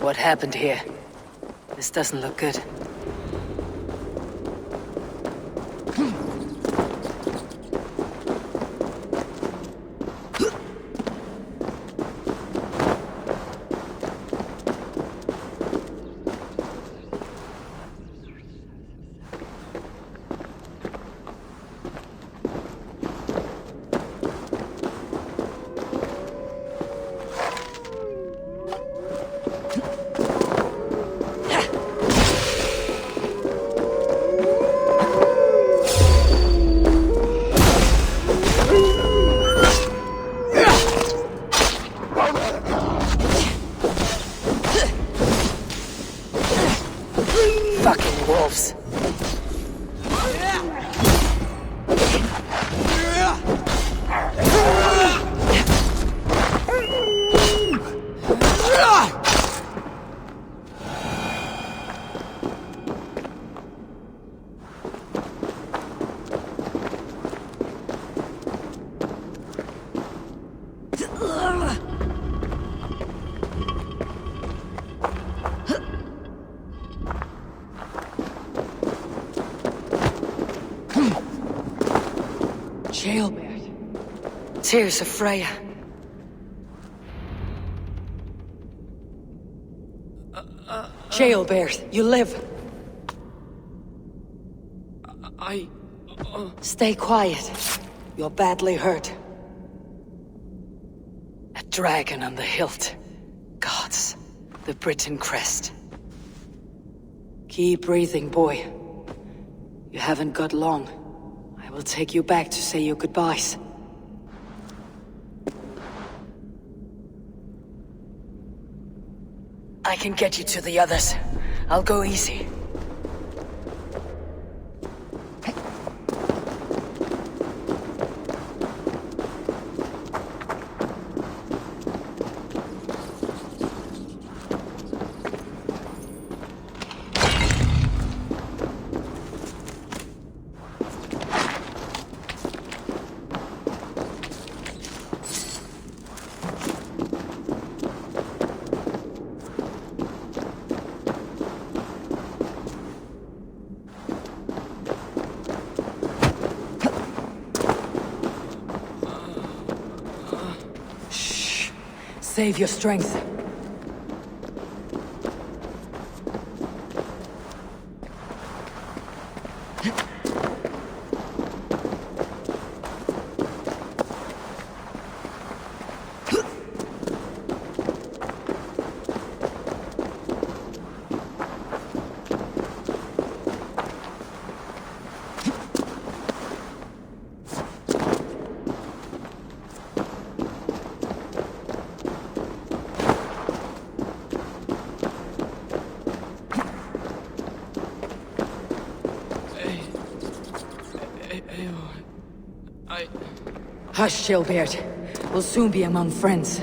What happened here? This doesn't look good. Fucking wolves. Jailbird. Tears of Freya. Jailbird, you live. Stay quiet. You're badly hurt. A dragon on the hilt. Gods. The Britain crest. Keep breathing, boy. You haven't got long. I will take you back to say your goodbyes. I can get you to the others. I'll go easy. Save your strength. Hush, Jailbird. We'll soon be among friends.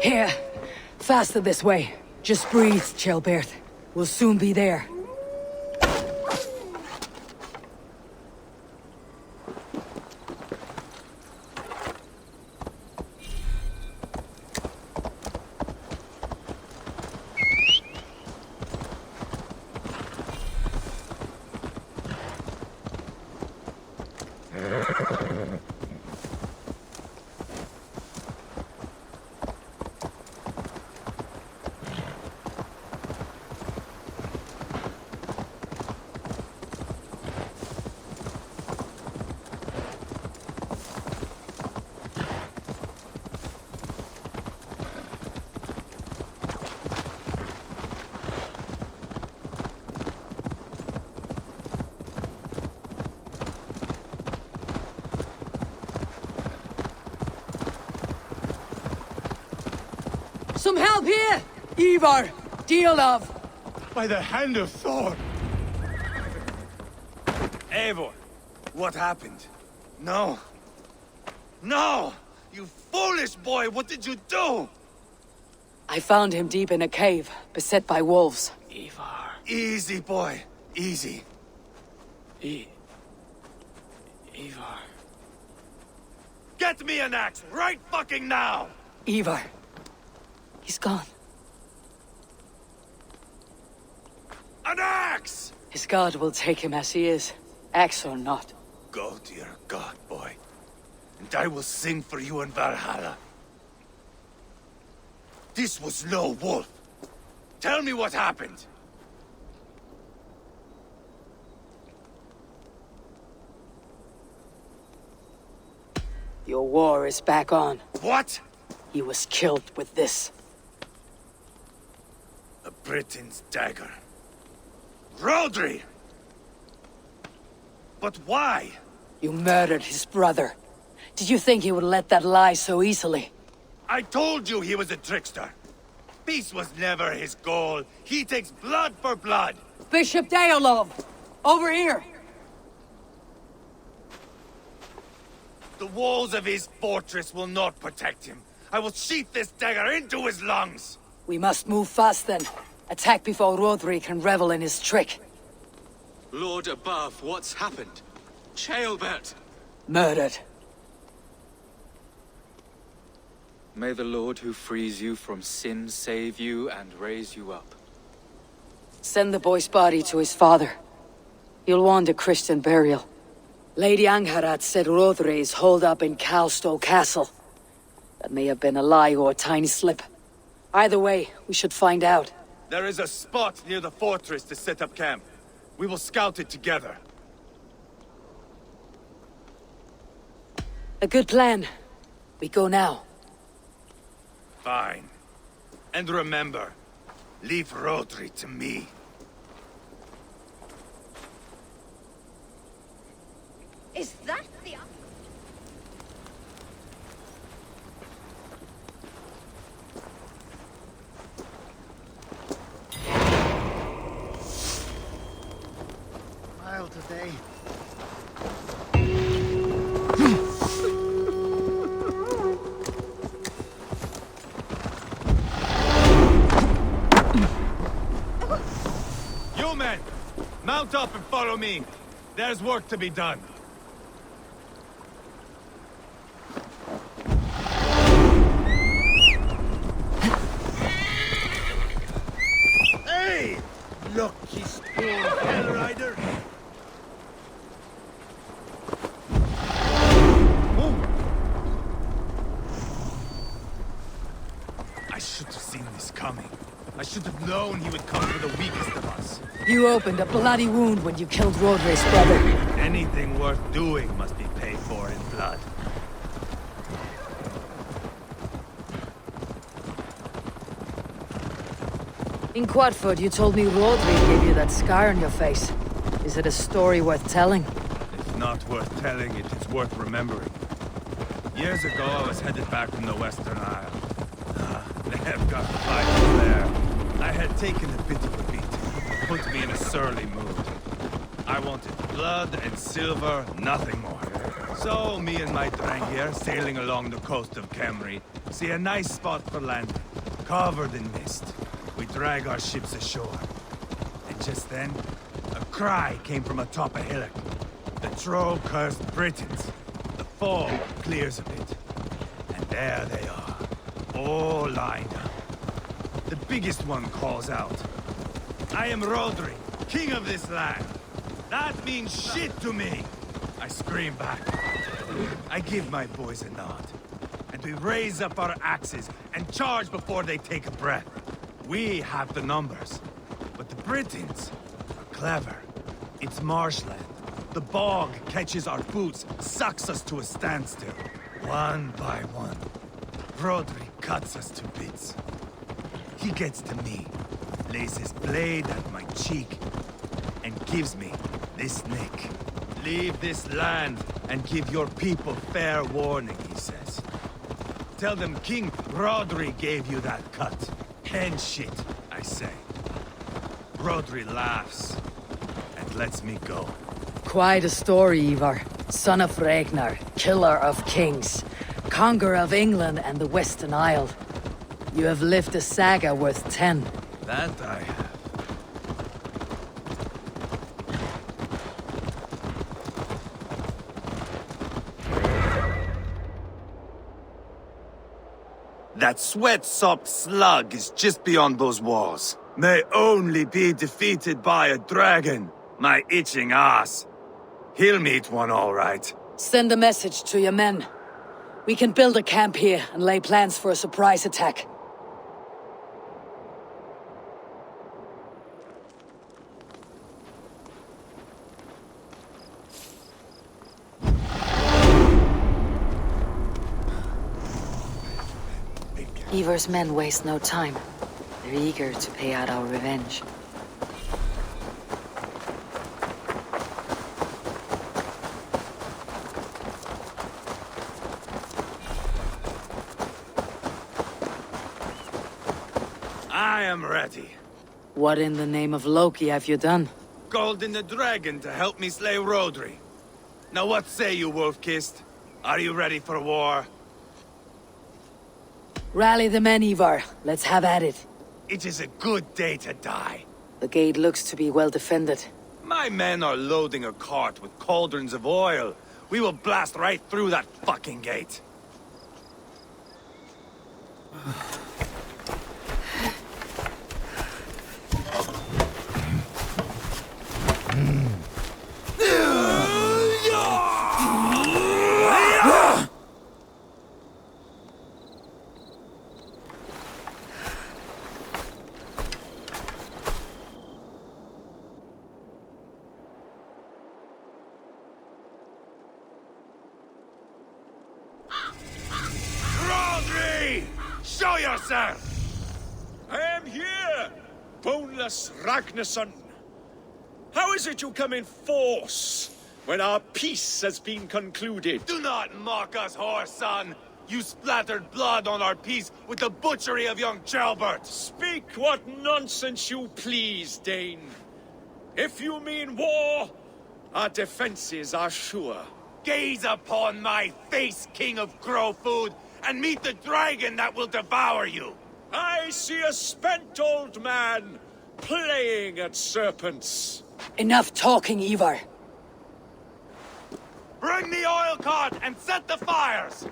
Here. Faster this way. Just breathe, Jailbird. We'll soon be there. Some help here! Eivor! Deal of! By the hand of Thor! Eivor, what happened? No. No! You foolish boy, what did you do? I found him deep in a cave, beset by wolves. Eivor. Easy, boy. Easy. Eivor. Get me an axe right fucking now! Eivor. He's gone. An axe! His god will take him as he is, axe or not. Go to your god, boy. And I will sing for you in Valhalla. This was no wolf. Tell me what happened. Your war is back on. What? He was killed with this. A Briton's dagger. Rodri! But why? You murdered his brother. Did you think he would let that lie so easily? I told you he was a trickster. Peace was never his goal. He takes blood for blood. Bishop Deolov! Over here! The walls of his fortress will not protect him. I will sheath this dagger into his lungs. We must move fast then. Attack before Rodri can revel in his trick. Lord above, what's happened? Ceolbert! Murdered. May the Lord who frees you from sin save you and raise you up. Send the boy's body to his father. He'll want a Christian burial. Lady Angharad said Rodri is holed up in Calstow Castle. That may have been a lie or a tiny slip. Either way, we should find out. There is a spot near the fortress to set up camp. We will scout it together. A good plan. We go now. Fine. And remember, leave Rodri to me. Is that the... Smile today. You men! Mount up and follow me. There's work to be done. Hey! Lucky spoon, Hell Rider! I should have seen this coming. I should have known he would come for the weakest of us. You opened a bloody wound when you killed Rodri's brother. Anything worth doing must be paid for in blood. In Quadford, you told me Rodri gave you that scar on your face. Is it a story worth telling? If not worth telling, it is worth remembering. Years ago, I was headed back from the Western Isle. They have got the fighters there. I had taken a bit of a beating. Put me in a surly mood. I wanted blood and silver, nothing more. So, me and my Drangir, sailing along the coast of Kemri, see a nice spot for landing, covered in mist. We drag our ships ashore. And just then, a cry came from atop a hillock. The troll cursed Britons. The fog clears a bit. And there they are, all lined up. The biggest one calls out, "I am Rodri, king of this land. That means shit to me!" I scream back. I give my boys a nod. And we raise up our axes and charge before they take a breath. We have the numbers. But the Britons are clever. It's marshland. The bog catches our boots, sucks us to a standstill. One by one, Rodri cuts us to bits. He gets to me, lays his blade at my cheek, and gives me this nick. Leave this land and give your people fair warning, he says. Tell them King Rodri gave you that cut. And shit, I say. Rodri laughs and lets me go. Quite a story, Eivor. Son of Ragnar, killer of kings, conqueror of England and the Western Isle. You have lived a saga worth 10. That I have. That sweat-sopped slug is just beyond those walls. May only be defeated by a dragon. My itching ass. He'll meet one all right. Send a message to your men. We can build a camp here and lay plans for a surprise attack. Eivor's men waste no time. They're eager to pay out our revenge. I am ready. What in the name of Loki have you done? Called in the dragon to help me slay Rodri. Now what say you, Wolf-Kissed? Are you ready for war? Rally the men, Eivor. Let's have at it. It is a good day to die. The gate looks to be well defended. My men are loading a cart with cauldrons of oil. We will blast right through that fucking gate. Rodri! Show yourself! I am here, boneless Ragnarsson. How is it you come in force when our peace has been concluded? Do not mock us, whoreson! You splattered blood on our peace with the butchery of young Ceolbert! Speak what nonsense you please, Dane. If you mean war, our defenses are sure. Gaze upon my face, King of Crow Food, and meet the dragon that will devour you! I see a spent old man playing at serpents. Enough talking, Eivor. Bring the oil cart and set the fires!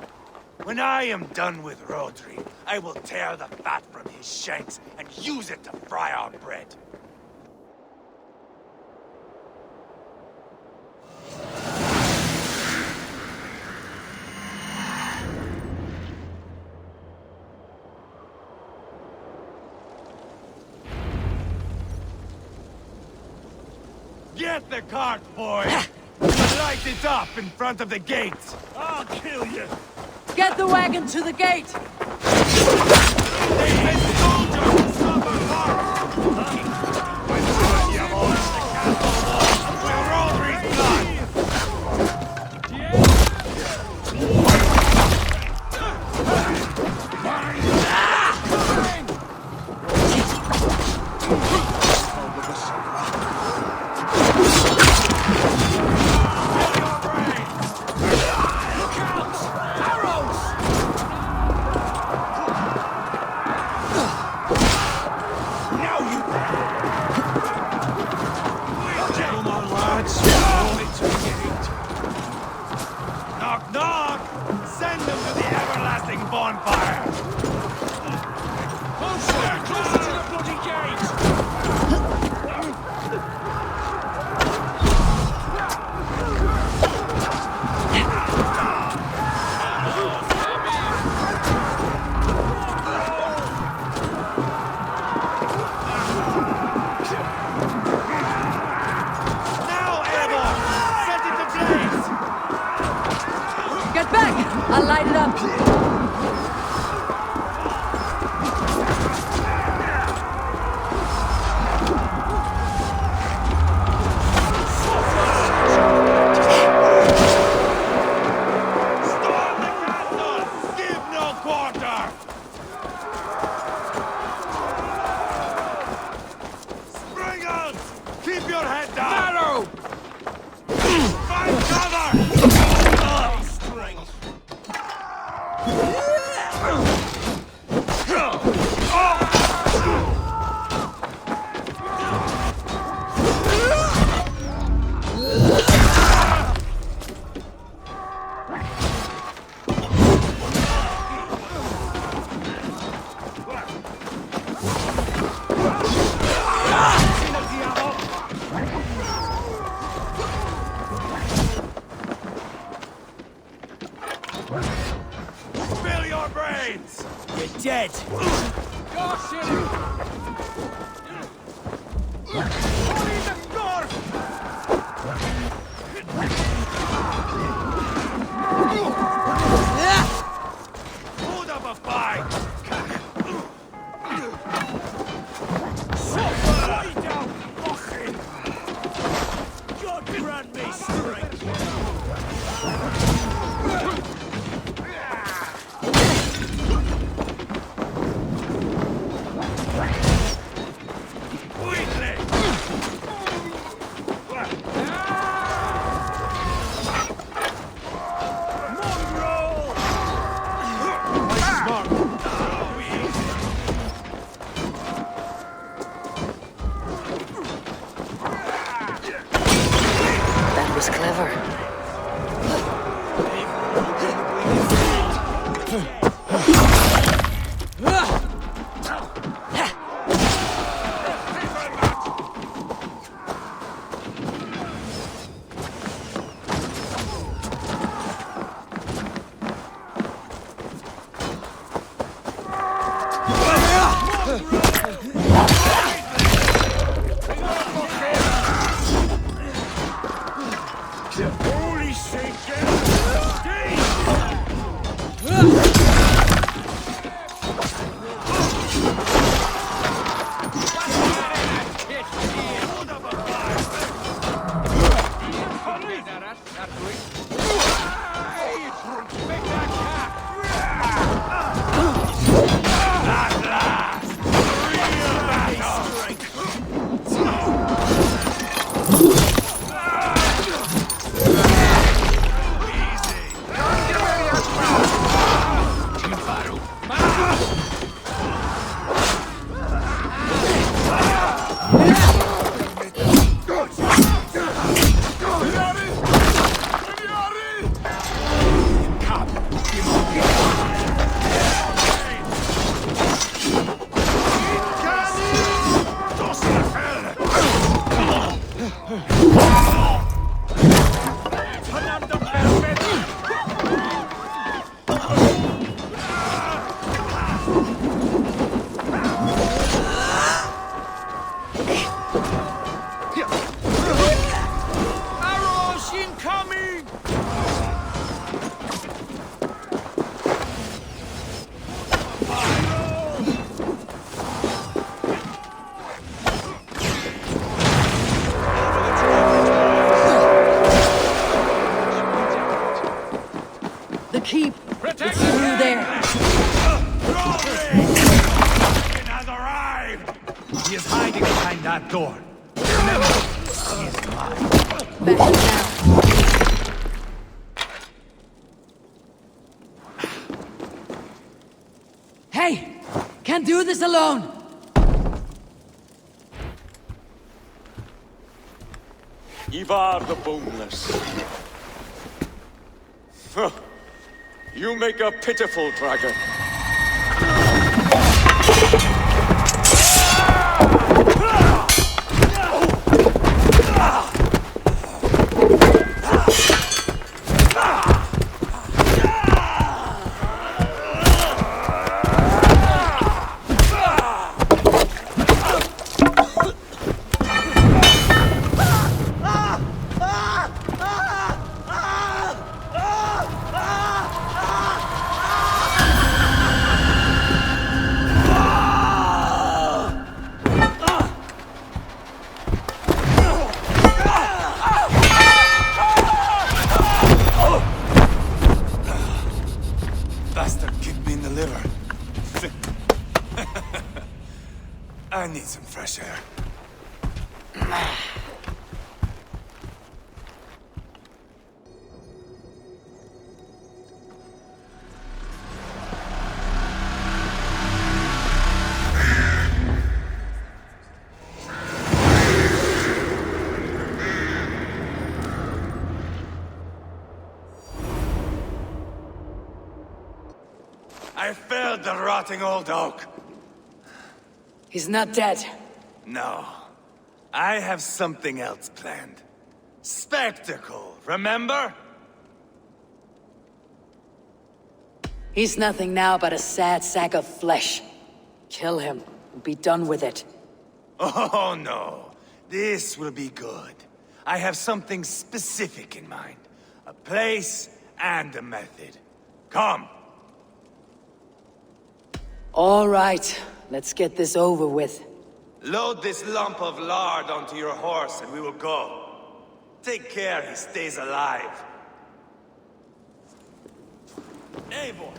When I am done with Rodri, I will tear the fat from his shanks and use it to fry our bread. Get the cart, boys! Light it up in front of the gate! I'll kill you. Get the wagon to the gate! Spill your brains! You're dead! Hold up a fight! God grant me strength! That was clever. Holy shit! The keep. It's through there. Has arrived! He is hiding behind that door. Remember, he is mine. Back now. Hey! Can't do this alone! Eivor the Boneless. Huh. You make a pitiful dragon. I need some fresh air. I felled the rotting old oak. He's not dead. No. I have something else planned. Spectacle, remember? He's nothing now but a sad sack of flesh. Kill him, and be done with it. Oh no. This will be good. I have something specific in mind. A place and a method. Come. All right, let's get this over with. Load this lump of lard onto your horse and we will go. Take care he stays alive. Eivor,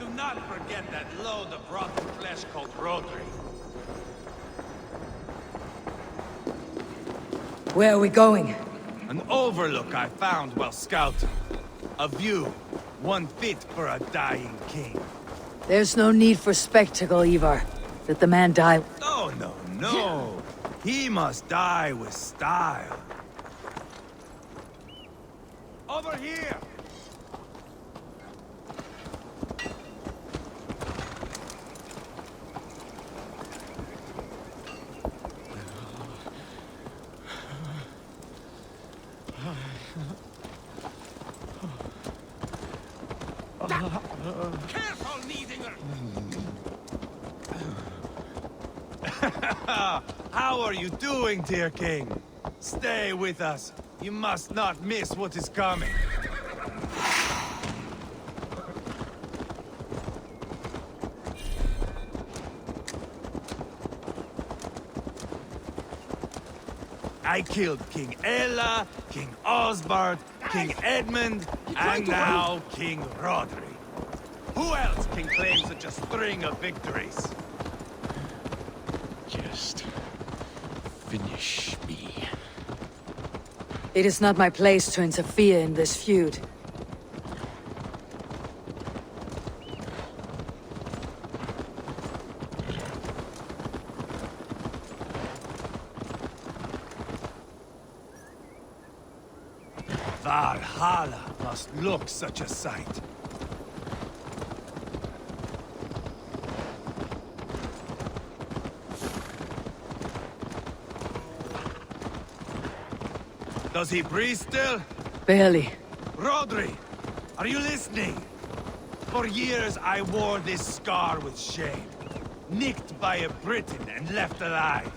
do not forget that load of rotten flesh called Rodri. Where are we going? An overlook I found while scouting. A view, one fit for a dying king. There's no need for spectacle, Eivor. Let the man die. Oh, no, no. He must die with style. Over here! Careful, Needinger! How are you doing, dear king? Stay with us. You must not miss what is coming. I killed King Ella, King Osbert, King Edmund, and now King Rodri. Who else can claim such a string of victories? Just finish me. It is not my place to interfere in this feud. Valhalla must look such a sight. Does he breathe still? Barely. Rodri, are you listening? For years I wore this scar with shame. Nicked by a Briton and left alive.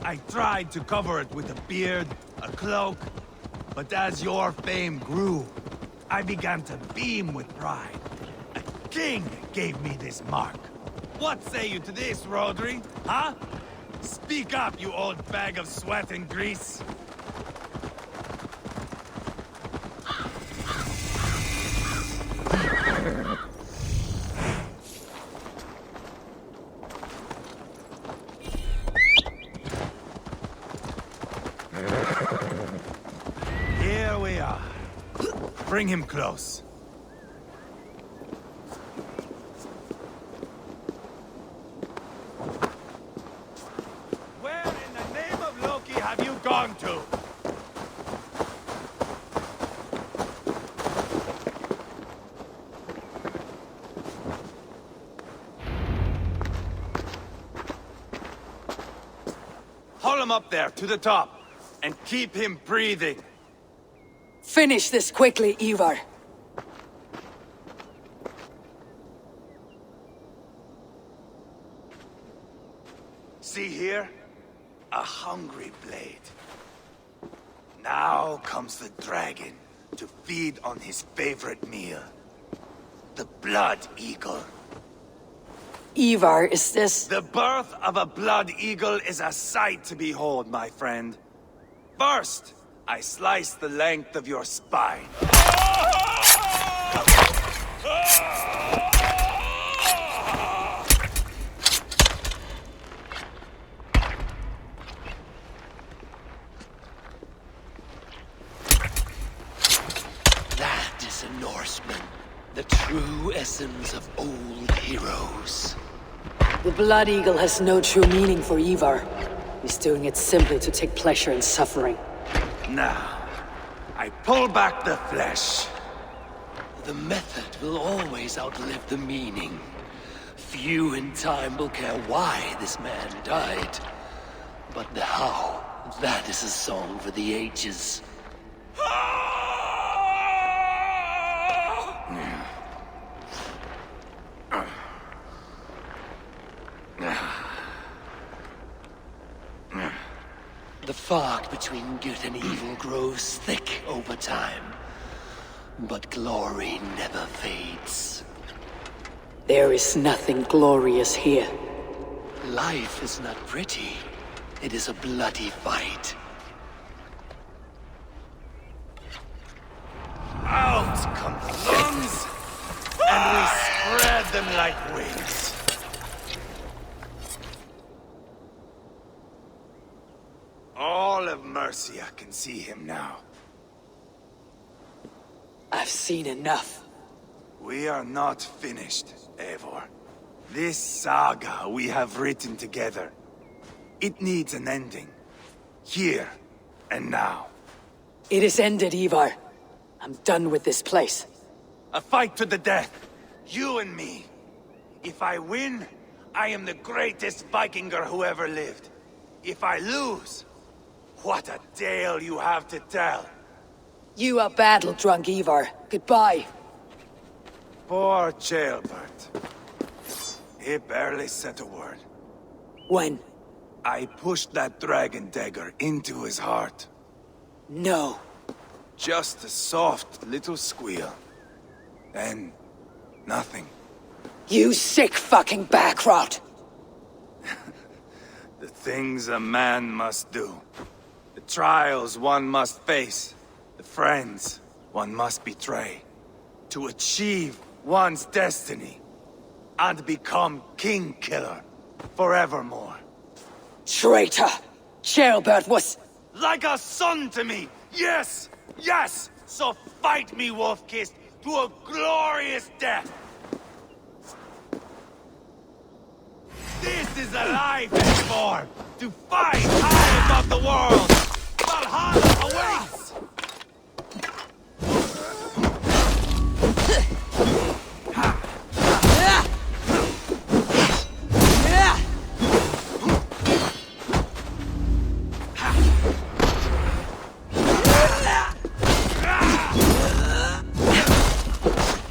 I tried to cover it with a beard, a cloak, but as your fame grew, I began to beam with pride. A king gave me this mark. What say you to this, Rodri? Huh? Speak up, you old bag of sweat and grease. Here we are. Bring him close. Where in the name of Loki have you gone to? Haul him up there, to the top, and keep him breathing. Finish this quickly, Eivor. See here? A hungry blade. Now comes the dragon to feed on his favorite meal. The blood eagle. Eivor, is this... The birth of a blood eagle is a sight to behold, my friend. First, I slice the length of your spine. That is a Norseman. The true essence of old heroes. The Blood Eagle has no true meaning for Eivor. He's doing it simply to take pleasure in suffering. Now, I pull back the flesh. The method will always outlive the meaning. Few in time will care why this man died. But the how, that is a song for the ages. The fog between good and evil grows thick over time. But glory never fades. There is nothing glorious here. Life is not pretty. It is a bloody fight. Out come the lungs, and we spread them like wings. All of Mercia can see him now. I've seen enough. We are not finished, Eivor. This saga we have written together, it needs an ending. Here and now. It is ended, Eivor. I'm done with this place. A fight to the death. You and me. If I win, I am the greatest Vikinger who ever lived. If I lose, what a tale you have to tell. You are battle-drunk, Eivor. Goodbye. Poor Ceolbert. He barely said a word. When? I pushed that dragon dagger into his heart. No. Just a soft little squeal. Then, nothing. You sick fucking backrot! The things a man must do. The trials one must face. The friends one must betray. To achieve one's destiny. And become King Killer. Forevermore. Traitor! Ceolbert was... Like a son to me! Yes! Yes! So fight me, Wolf-Kissed, to a glorious death! This is a life, Eivor! To fight high above the world! Valhalla awaits!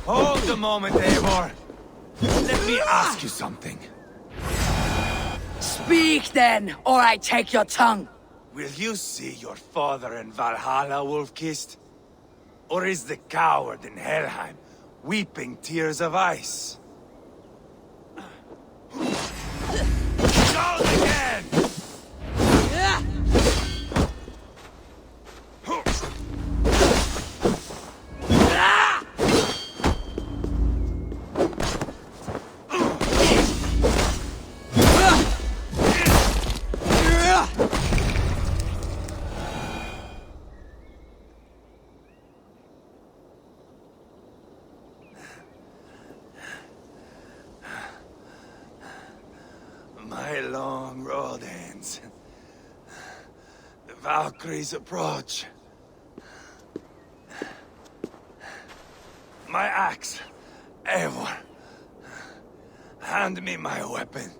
Hold a moment, Eivor. Let me ask you something. Speak then, or I take your tongue! Will you see your father in Valhalla, Wolf-Kissed? Or is the coward in Helheim weeping tears of ice? Shout again! My long road ends. The Valkyries approach. My axe, Eivor. Hand me my weapon.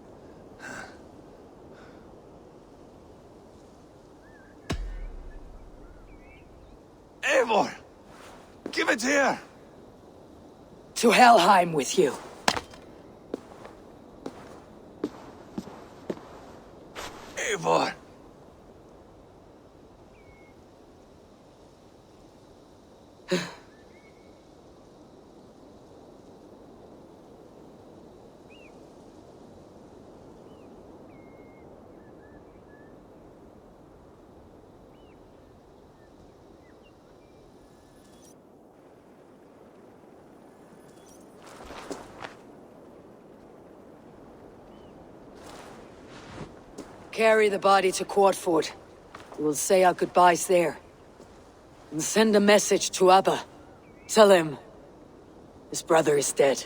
Eivor! Give it here! To Helheim with you. Eivor! Carry the body to Quartford. We'll say our goodbyes there. And send a message to Abba. Tell him his brother is dead.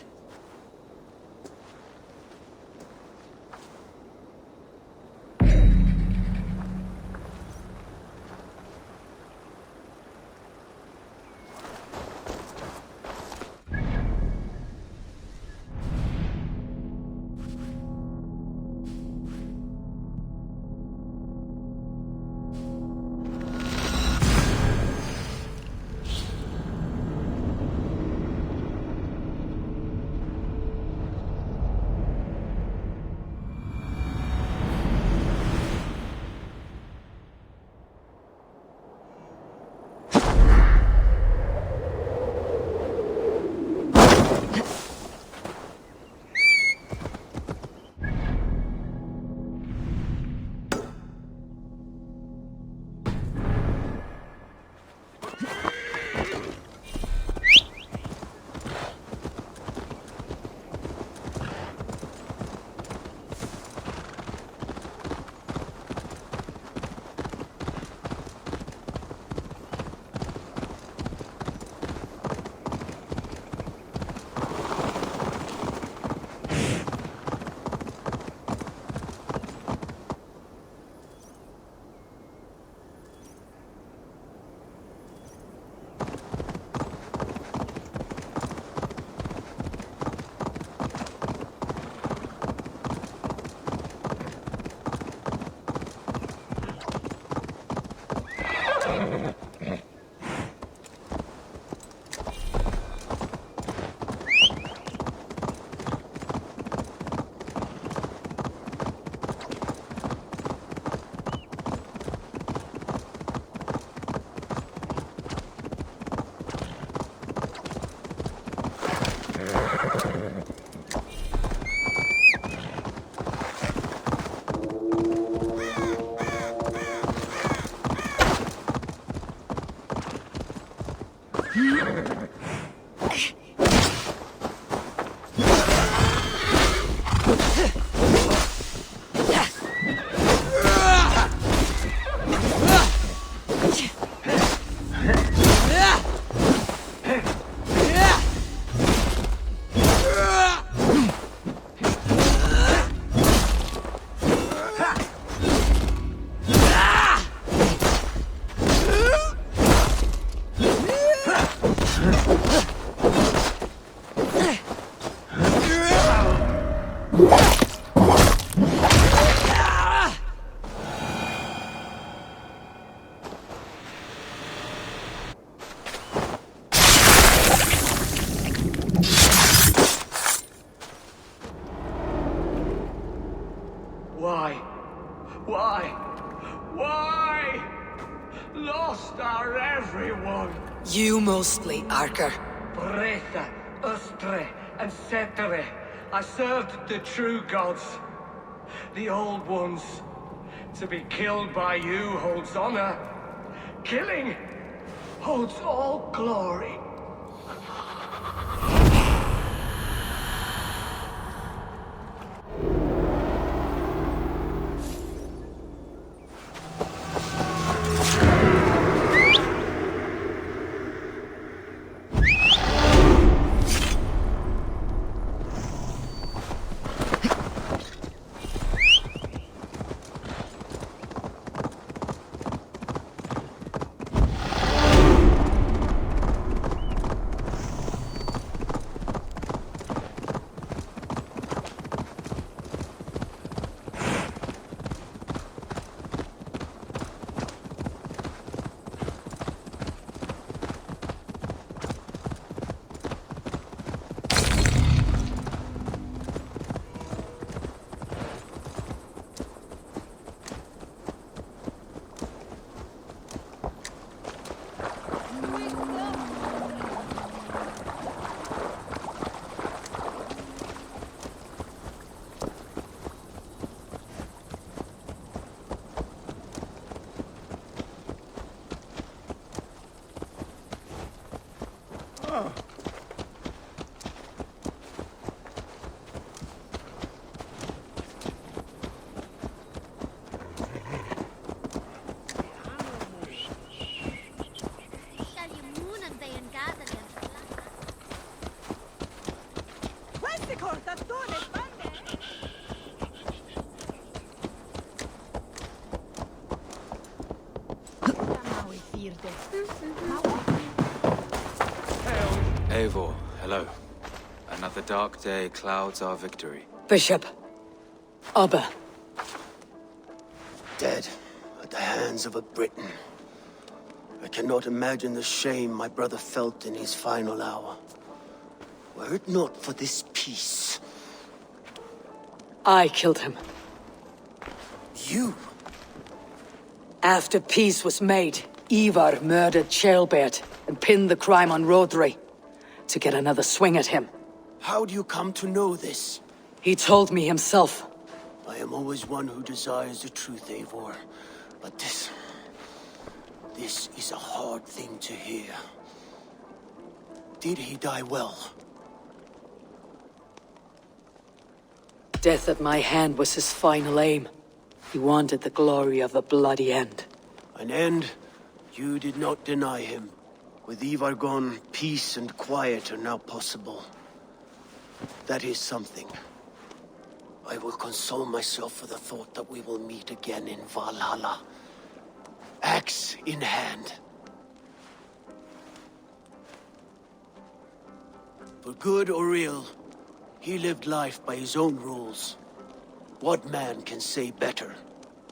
Why? Why? Why? Lost are everyone. You mostly, Archer. Bretha, Ustre, and Setere. I served the true gods. The old ones. To be killed by you holds honor. Killing holds all glory. Eivor, hello. Another dark day clouds our victory. Bishop. Abba. Dead at the hands of a Briton. I cannot imagine the shame my brother felt in his final hour. Were it not for this peace. I killed him. You? After peace was made, Eivor murdered Ceolbert and pinned the crime on Rodri to get another swing at him. How do you come to know this? He told me himself. I am always one who desires the truth, Eivor. But this is a hard thing to hear. Did he die well? Death at my hand was his final aim. He wanted the glory of a bloody end. An end you did not deny him. With Eivor gone, peace and quiet are now possible. That is something. I will console myself for the thought that we will meet again in Valhalla. Axe in hand. For good or ill, he lived life by his own rules. What man can say better?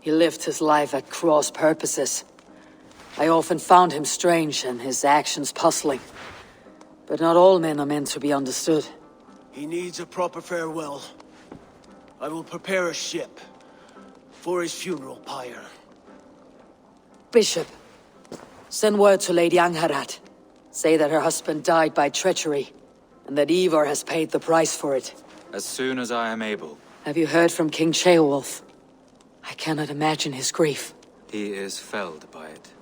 He lived his life at cross purposes. I often found him strange and his actions puzzling. But not all men are meant to be understood. He needs a proper farewell. I will prepare a ship for his funeral pyre. Bishop, send word to Lady Angharad. Say that her husband died by treachery, and that Eivor has paid the price for it. As soon as I am able. Have you heard from King Ceolwulf? I cannot imagine his grief. He is felled by it.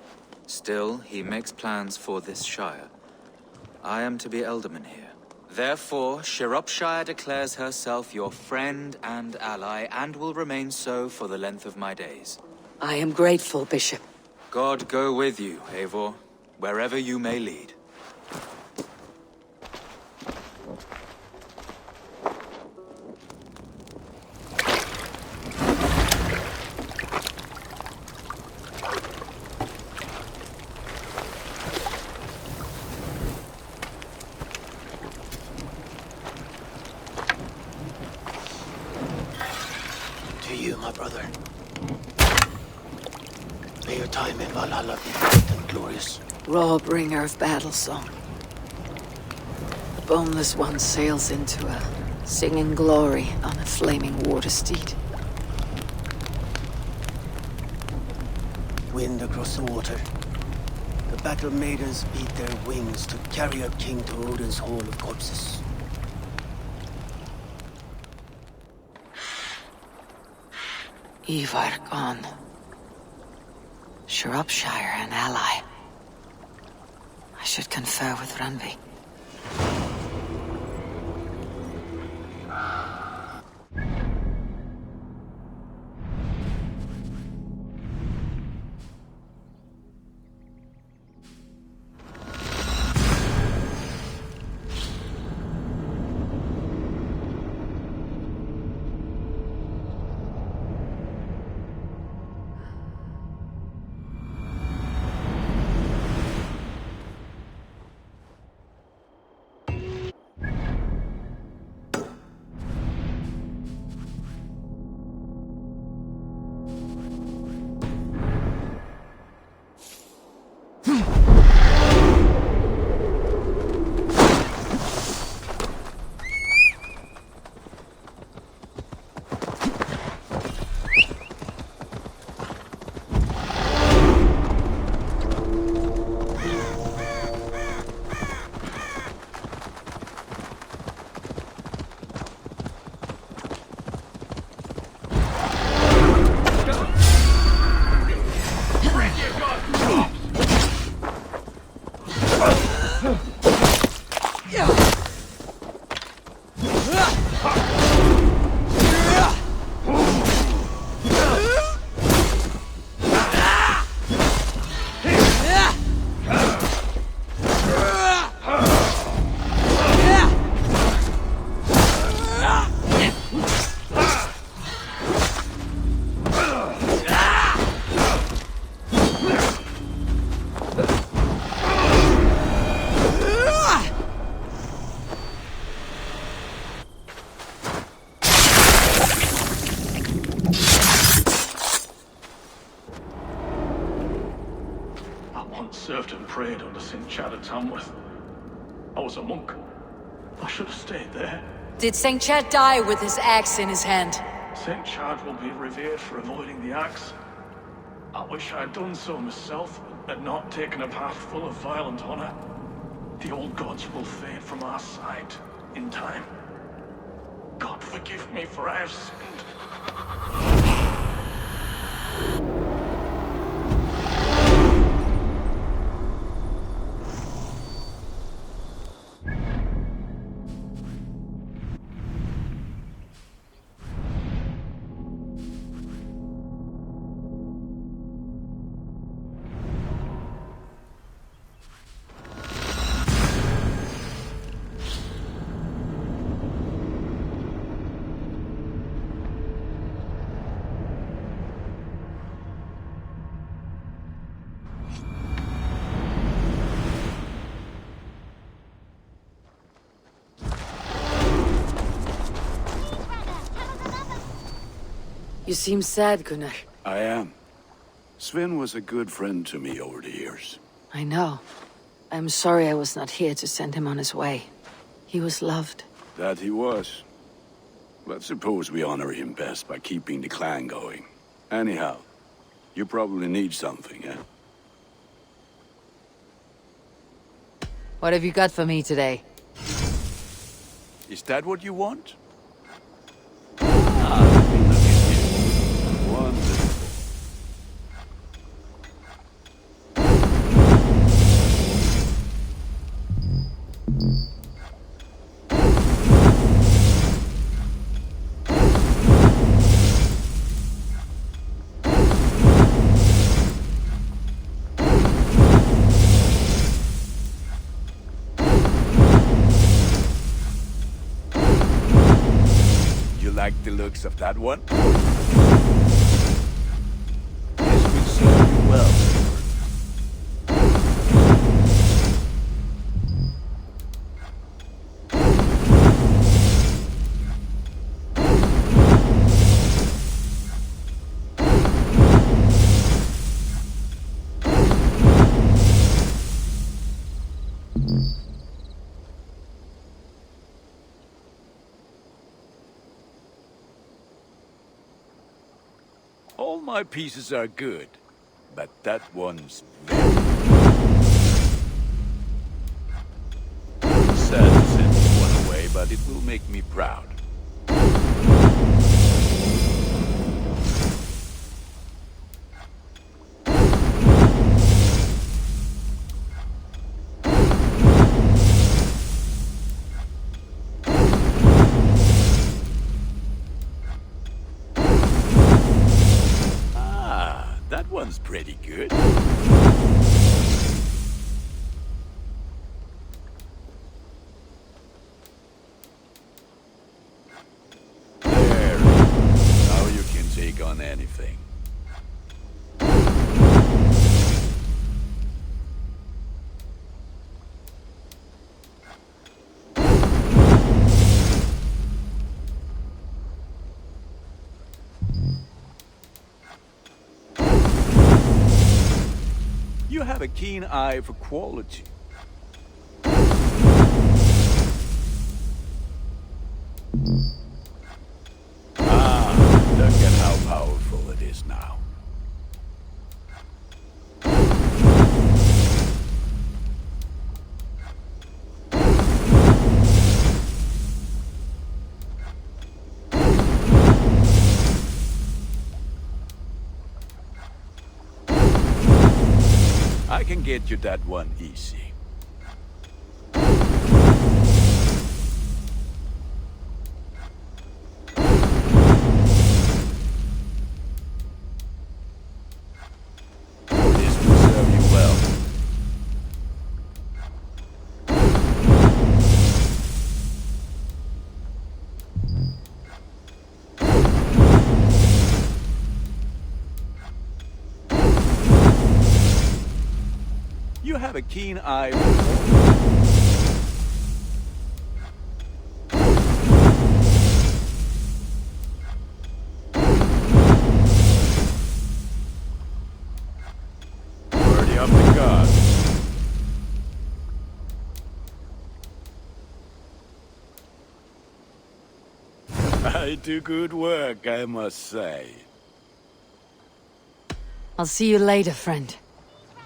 Still, he makes plans for this shire. I am to be Elderman here. Therefore, Shropshire declares herself your friend and ally, and will remain so for the length of my days. I am grateful, Bishop. God go with you, Eivor, wherever you may lead. To you, my brother. May your time in Valhalla be great and glorious. Raw bringer of battle song. The boneless one sails into a singing glory on a flaming water steed. wind across the water. The battle maidens beat their wings to carry our king to Odin's hall of corpses. Eivor gone. Shropshire an ally. I should confer with Randvi. Served and prayed under St. Chad at Tamworth. I was a monk. I should have stayed there. Did St. Chad die with his axe in his hand? St. Chad will be revered for avoiding the axe. I wish I had done so myself, and not taken a path full of violent honor. The old gods will fade from our sight in time. God forgive me, for I have sinned. You seem sad, Gunnar. I am. Sven was a good friend to me over the years. I know. I'm sorry I was not here to send him on his way. He was loved. That he was. But suppose we honor him best by keeping the clan going. Anyhow, you probably need something, eh? What have you got for me today? Is that what you want? Like the looks of that one? This will serve you well. All my pieces are good. but that one's very sad to send this one away, but it will make me proud. That one's pretty good. There, now you can take on anything. You have a keen eye for quality. Look at how powerful it is now. I can get you that one easy. This will serve you well. You have a keen eye for worthy of the gods. I do good work, I must say. I'll see you later, friend.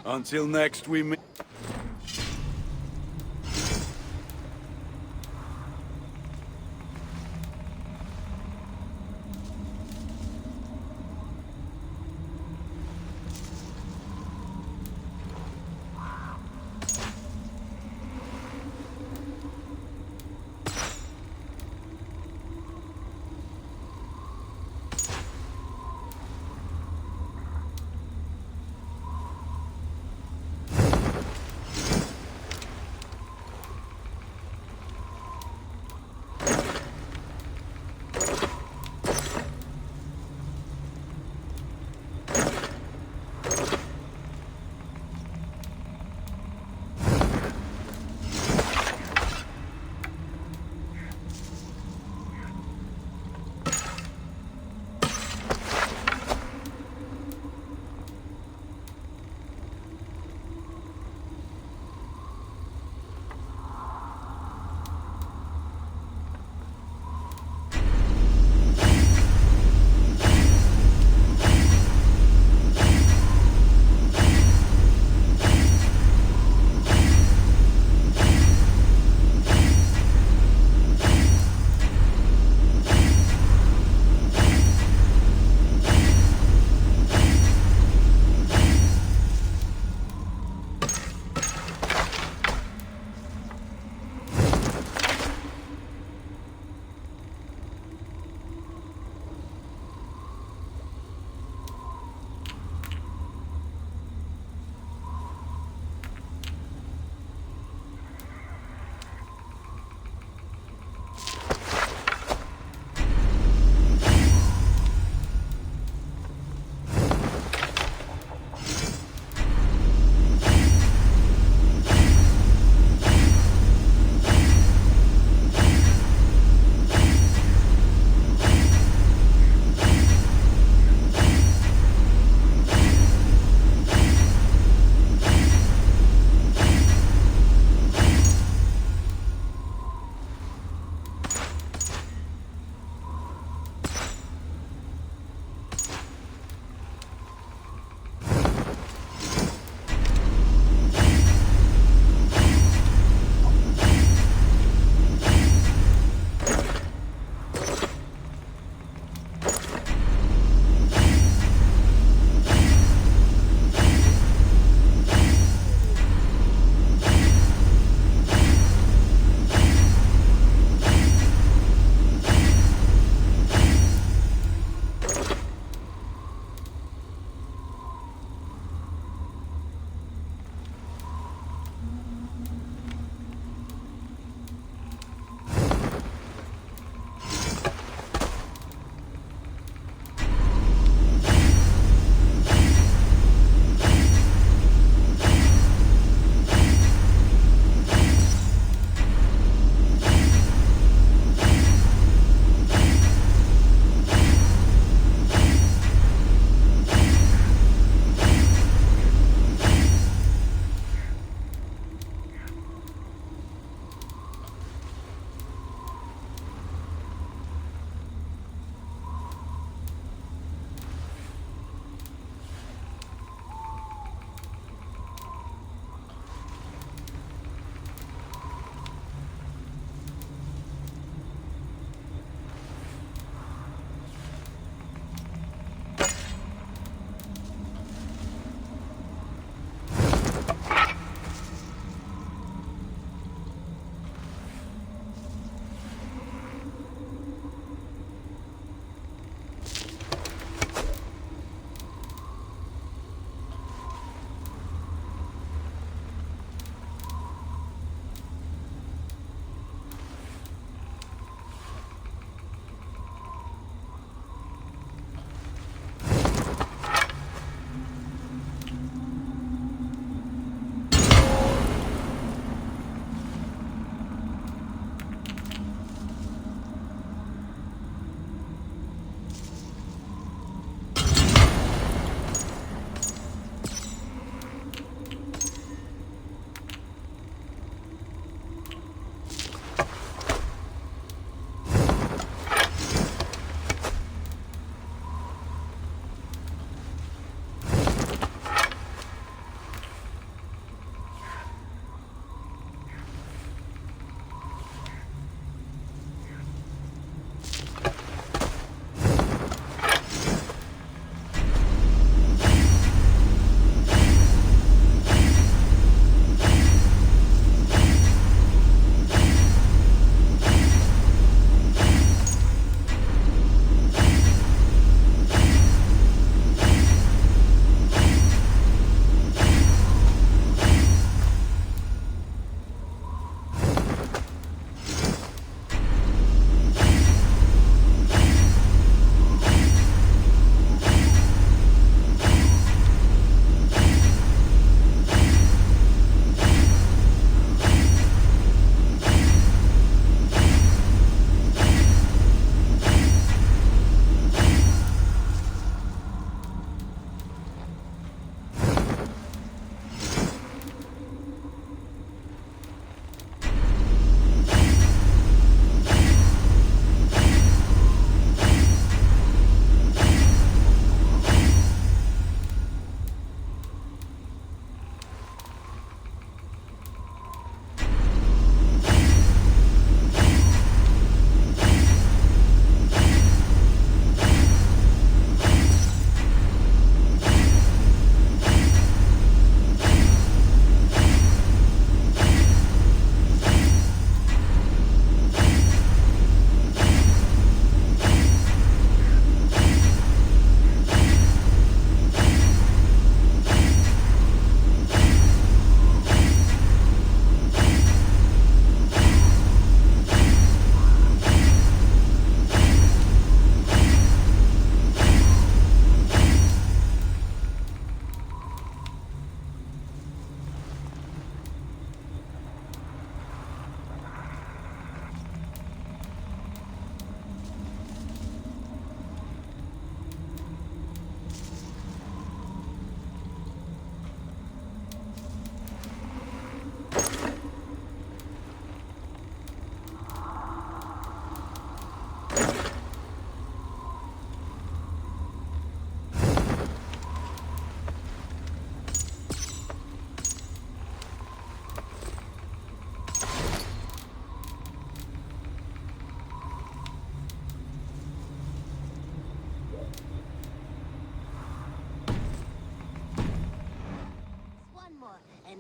Until next we meet.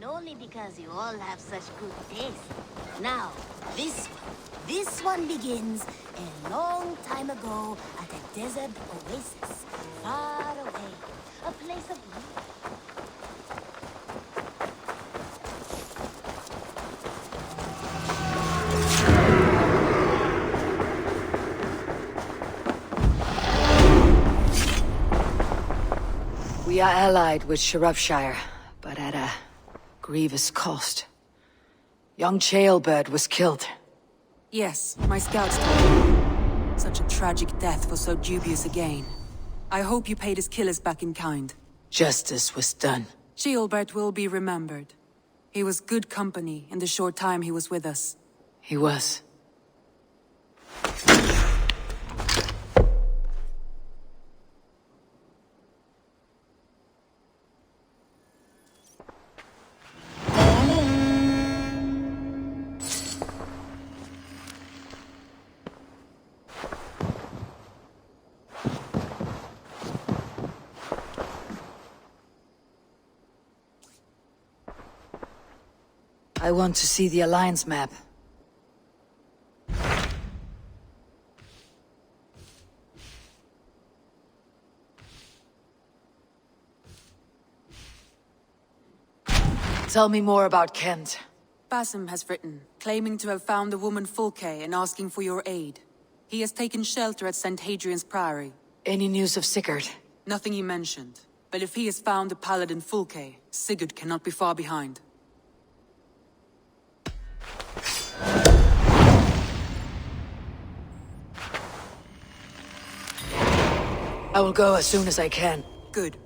and only because you all have such good taste. Now, this one begins a long time ago at a desert oasis, far away, a place of beauty. We are allied with Shropshire, but at a grievous cost. Young Chaelbert was killed. Yes, my scouts told me. Such a tragic death for so dubious a gain. I hope you paid his killers back in kind. Justice was done. Chaelbert will be remembered. He was good company in the short time he was with us. He was. I want to see the Alliance map. Tell me more about Kent. Basim has written, claiming to have found the woman Fulke and asking for your aid. He has taken shelter at St. Hadrian's Priory. Any news of Sigurd? Nothing he mentioned. But if he has found the paladin Fulke, Sigurd cannot be far behind. I will go as soon as I can. Good.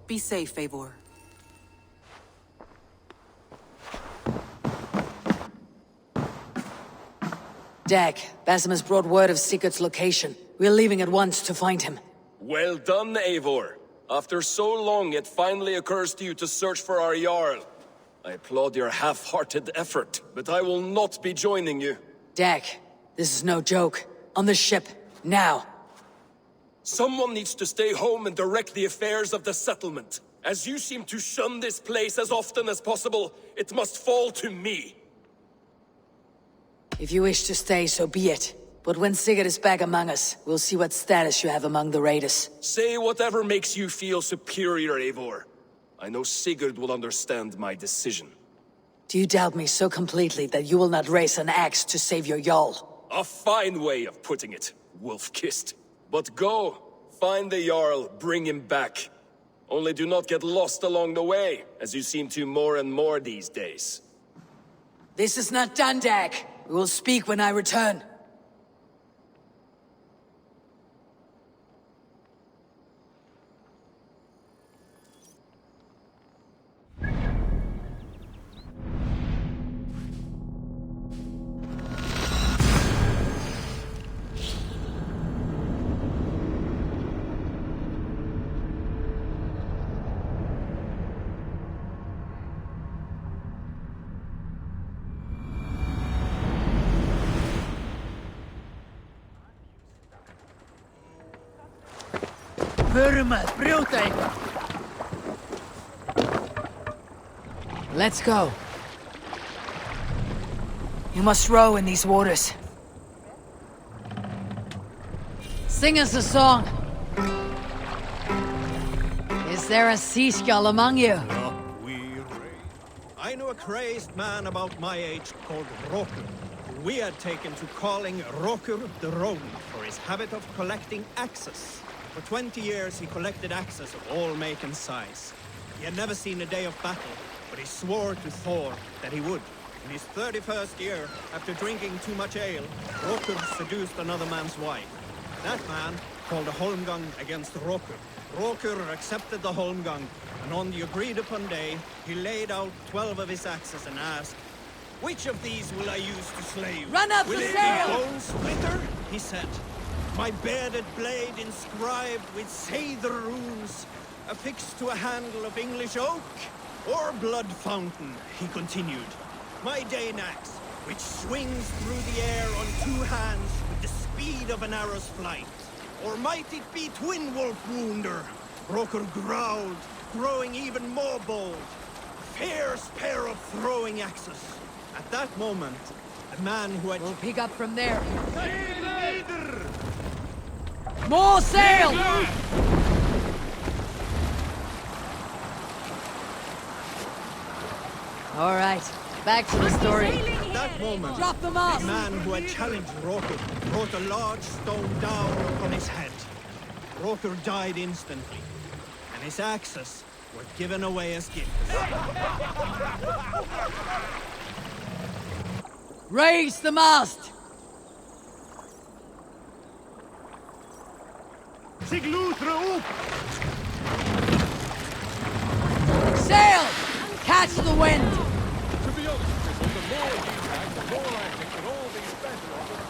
Be safe, Eivor. Dag, Basim has brought word of Sigurd's location. We're leaving at once to find him. Well done, Eivor. After so long, it finally occurs to you to search for our Jarl. I applaud your half-hearted effort, but I will not be joining you. Dag, this is no joke. On the ship, now. Someone needs to stay home and direct the affairs of the settlement. As you seem to shun this place as often as possible, it must fall to me. If you wish to stay, so be it. But when Sigurd is back among us, we'll see what status you have among the raiders. Say whatever makes you feel superior, Eivor. I know Sigurd will understand my decision. Do you doubt me so completely that you will not raise an axe to save your Jarl? A fine way of putting it, wolf-kissed. But go, find the Jarl, bring him back. Only do not get lost along the way, as you seem to more and more these days. This is not done, Dag. We will speak when I return. Let's go. You must row in these waters. Sing us a song. Is there a sea skull among you? I know a crazed man about my age called Rokur. We had taken to calling Rokur the Rogue for his habit of collecting axes. For 20 years he collected axes of all make and size. He had never seen a day of battle, but he swore to Thor that he would. In his 31st year, after drinking too much ale, Rokur seduced another man's wife. That man called a holmgang against Rokur. Rokur accepted the holmgang, and on the agreed-upon day, he laid out 12 of his axes and asked, "Which of these will I use to slay you? Run up will the it sail! be bone splitter?" he said. "My bearded blade inscribed with Seidr runes, affixed to a handle of English oak, or blood fountain," he continued. "My Dane axe, which swings through the air on 2 hands with the speed of an arrow's flight. Or might it be Twin Wolf Wounder?" Rokur growled, growing even more bold. fierce pair of throwing axes. At that moment, the man who had... We'll pick up from there. More sail! All right, back to the story. At that moment, Drop the mast! the man who had challenged Roker brought a large stone down upon his head. Roker died instantly, and his axes were given away as gifts. Raise the mast! Sail! Catch the wind! To be honest, the more you have, the more I think that all these better off.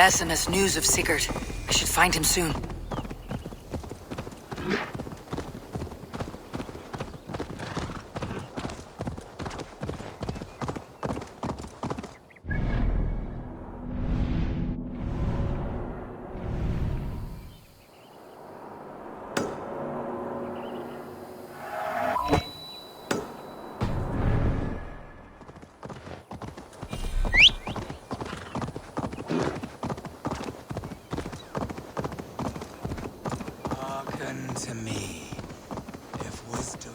Basim has news of Sigurd. I should find him soon. Hearken to me. If wisdom...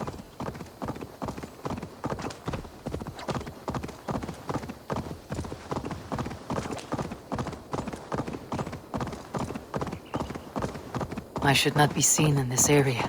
I should not be seen in this area.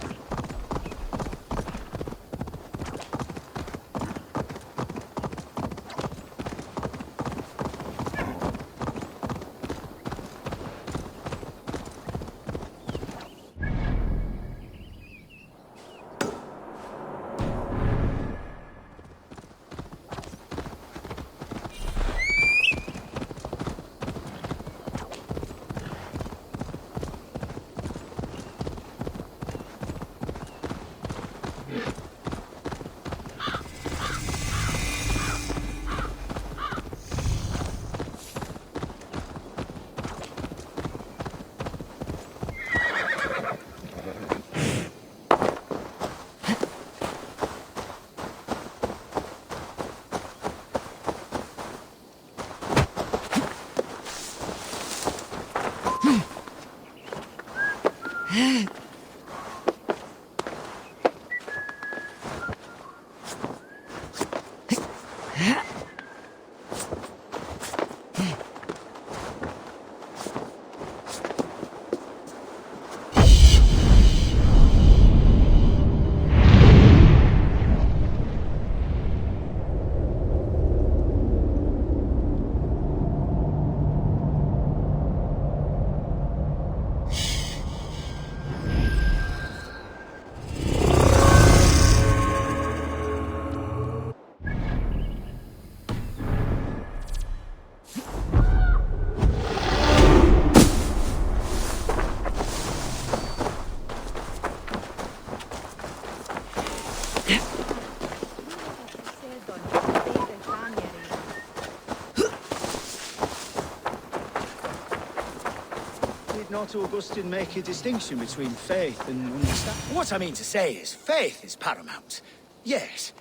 Did not Augustine make a distinction between faith and understanding? What I mean to say is, faith is paramount. Yes,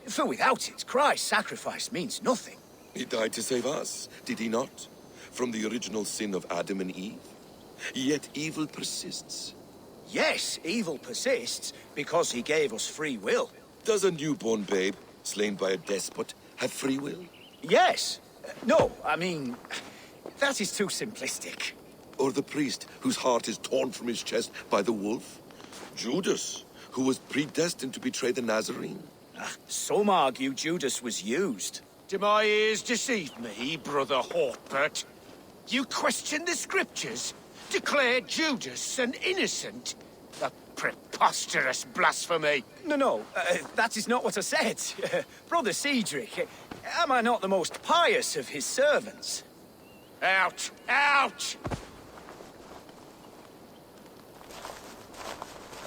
for without it, Christ's sacrifice means nothing. He died to save us, did he not? From the original sin of Adam and Eve. Yet evil persists. Yes, evil persists because he gave us free will. Does a newborn babe, slain by a despot, have free will? Yes. No, I mean, that is too simplistic. Or the priest whose heart is torn from his chest by the wolf? Judas, who was predestined to betray the Nazarene? Some argue Judas was used. Do my ears deceive me, Brother Hawkbert? You question the scriptures? Declare Judas an innocent? A preposterous blasphemy! No, that is not what I said. Brother Cedric, am I not the most pious of his servants? Out! Out!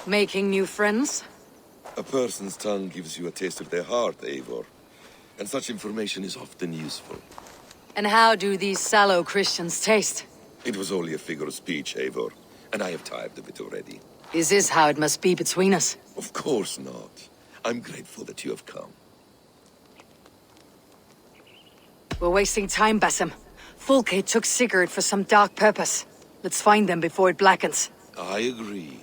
Making new friends? A person's tongue gives you a taste of their heart, Eivor. And such information is often useful. And how do these sallow Christians taste? It was only a figure of speech, Eivor, and I have tired of it already. Is this how it must be between us? Of course not. I'm grateful that you have come. We're wasting time, Basim. Fulke took Sigurd for some dark purpose. Let's find them before it blackens. I agree.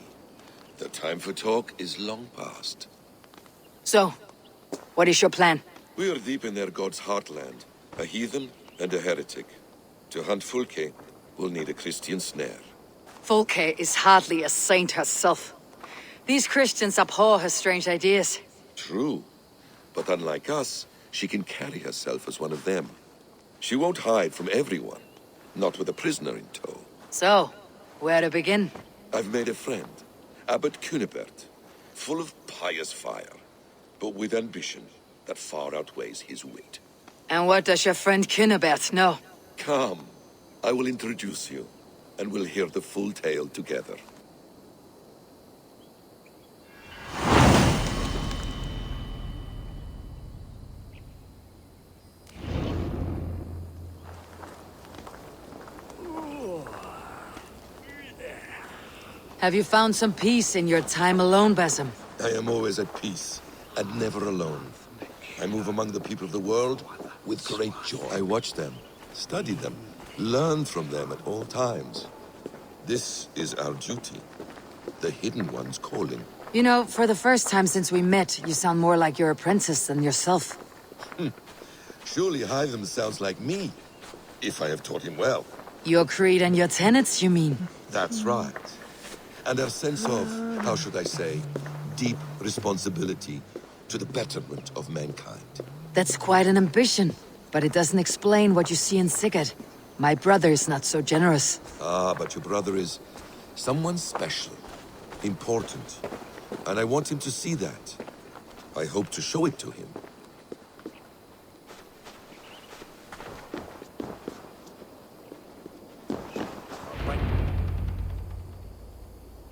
The time for talk is long past. So, what is your plan? We are deep in their god's heartland. A heathen and a heretic. To hunt Fulke, we'll need a Christian snare. Fulke is hardly a saint herself. These Christians abhor her strange ideas. True. But unlike us, she can carry herself as one of them. She won't hide from everyone. Not with a prisoner in tow. So, where to begin? I've made a friend. Abbot Cunibert. Full of pious fire. But with ambition that far outweighs his wit. And what does your friend Cunibert know? Come. I will introduce you, and we'll hear the full tale together. Have you found some peace in your time alone, Basim? I am always at peace, and never alone. I move among the people of the world with great joy. I watch them, study them, learn from them at all times. This is our duty, the Hidden One's calling. You know, for the first time since we met, you sound more like your apprentice than yourself. Surely Hytham sounds like me, if I have taught him well. Your creed and your tenets, you mean? That's right. And our sense of, how should I say, deep responsibility to the betterment of mankind. That's quite an ambition, but it doesn't explain what you see in Sigurd. My brother is not so generous. Ah, but your brother is someone special, important, and I want him to see that. I hope to show it to him.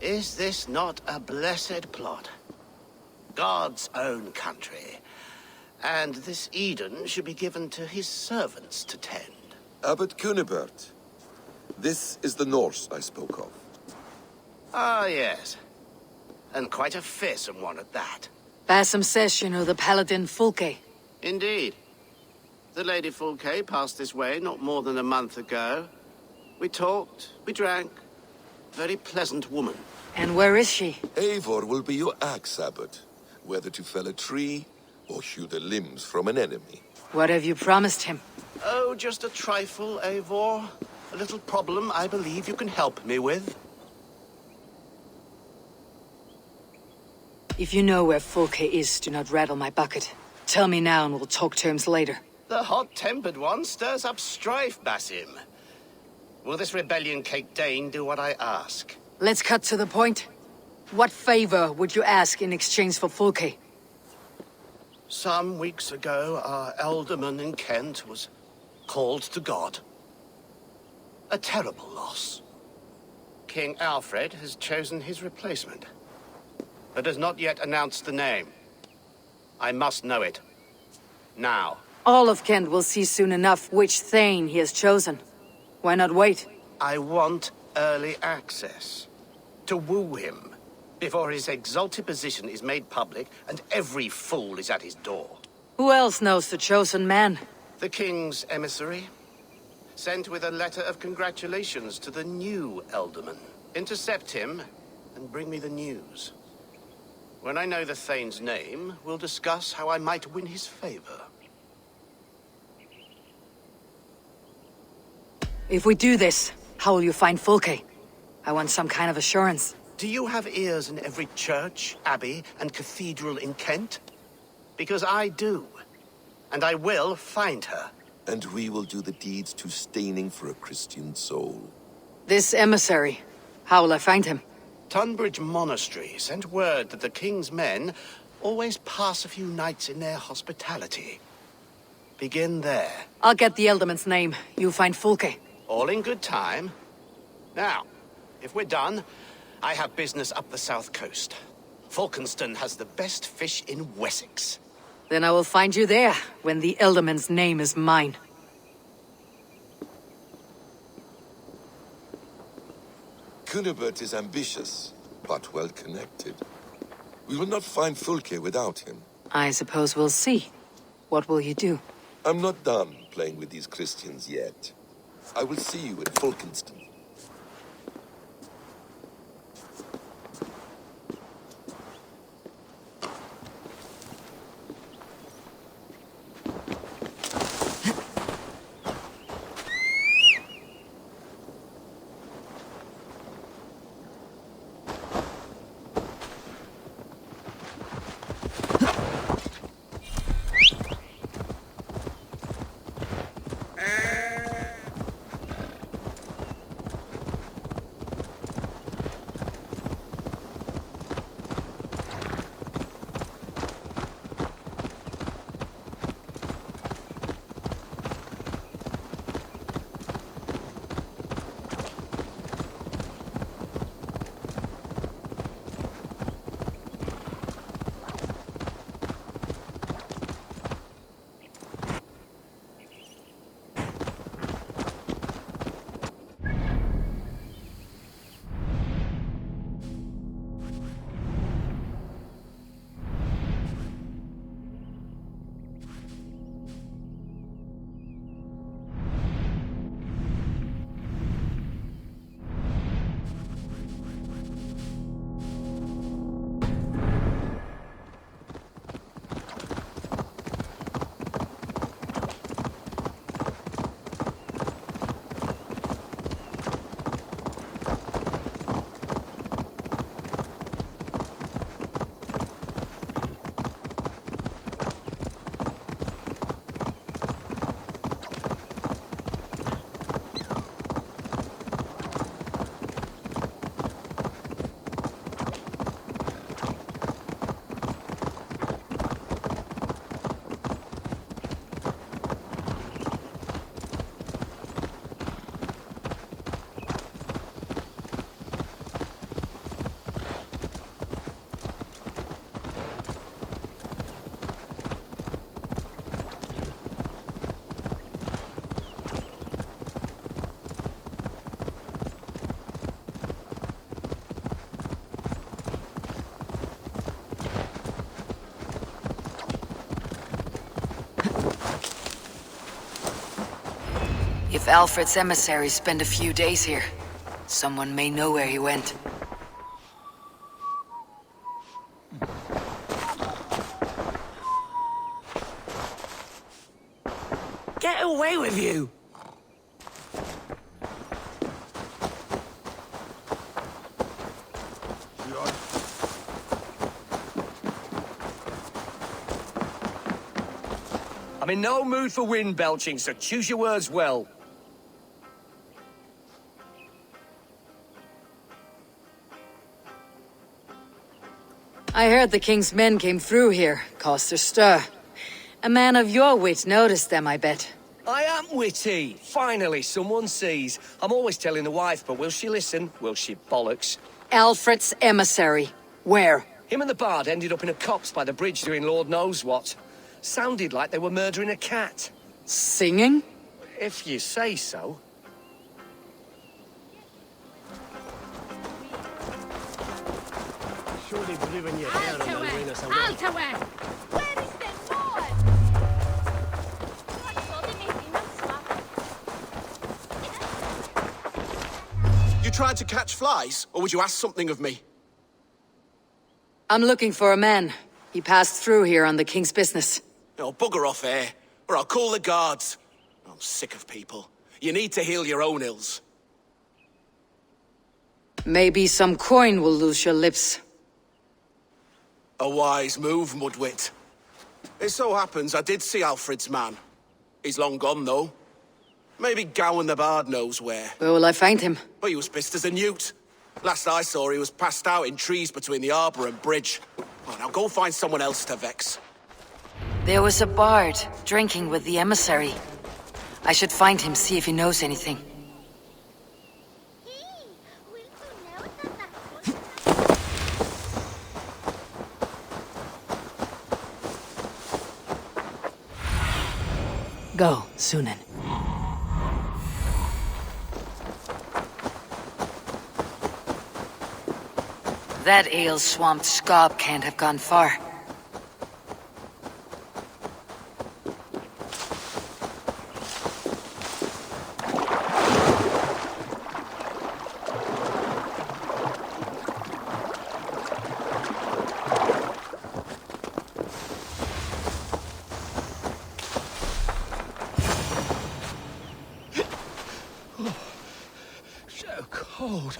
Is this not a blessed plot? God's own country. And this Eden should be given to his servants to tend. Abbot Cunibert. This is the Norse I spoke of. Ah, yes. And quite a fearsome one at that. Basim says you know the paladin Fulke. Indeed. The Lady Fulke passed this way not more than a month ago. We talked, we drank. Very pleasant woman. And where is she? Eivor will be your axe, Abbot. Whether to fell a tree or hew the limbs from an enemy. What have you promised him? Oh, just a trifle, Eivor. A little problem I believe you can help me with. If you know where Fulke is, do not rattle my bucket. Tell me now and we'll talk terms later. The hot-tempered one stirs up strife, Basim. Will this rebellion Kate Dane do what I ask? Let's cut to the point. What favor would you ask in exchange for Fulke? Some weeks ago, our alderman in Kent was called to God. A terrible loss. King Alfred has chosen his replacement, but has not yet announced the name. I must know it. Now. All of Kent will see soon enough which Thane he has chosen. Why not wait? I want early access. To woo him, before his exalted position is made public and every fool is at his door. Who else knows the chosen man? The king's emissary, sent with a letter of congratulations to the new alderman. Intercept him and bring me the news. When I know the Thane's name, we'll discuss how I might win his favor. If we do this, how will you find Fulke? I want some kind of assurance. Do you have ears in every church, abbey, and cathedral in Kent? Because I do. And I will find her. And we will do the deeds too staining for a Christian soul. This emissary, how will I find him? Tunbridge Monastery sent word that the king's men always pass a few nights in their hospitality. Begin there. I'll get the Elderman's name. You find Fulke. All in good time. Now, if we're done, I have business up the south coast. Falkenston has the best fish in Wessex. Then I will find you there, when the Elderman's name is mine. Cunibert is ambitious, but well-connected. We will not find Fulke without him. I suppose we'll see. What will you do? I'm not done playing with these Christians yet. I will see you at Falkenston. Alfred's emissaries spend a few days here, someone may know where he went. Get away with you! I'm in no mood for wind belching, so choose your words well. I heard the king's men came through here, caused a stir. A man of your wit noticed them, I bet. I am witty. Finally, someone sees. I'm always telling the wife, but will she listen? Will she bollocks? Alfred's emissary. Where? Him and the bard ended up in a copse by the bridge doing Lord knows what. Sounded like they were murdering a cat. Singing? If you say so. Surely driven your hair and they'll bring us away. Where is the Lord? You tried to catch flies, or would you ask something of me? I'm looking for a man. He passed through here on the king's business. Oh, bugger off here, or I'll call the guards. I'm sick of people. You need to heal your own ills. Maybe some coin will loose your lips. A wise move, Mudwit. It so happens I did see Alfred's man. He's long gone, though. Maybe Gowan the Bard knows where. Where will I find him? Well, he was pissed as a newt. Last I saw, he was passed out in trees between the arbor and bridge. Oh, now go find someone else to vex. There was a bard drinking with the emissary. I should find him, see if he knows anything. Go, Sunan. That ale-swamped scob can't have gone far. So cold.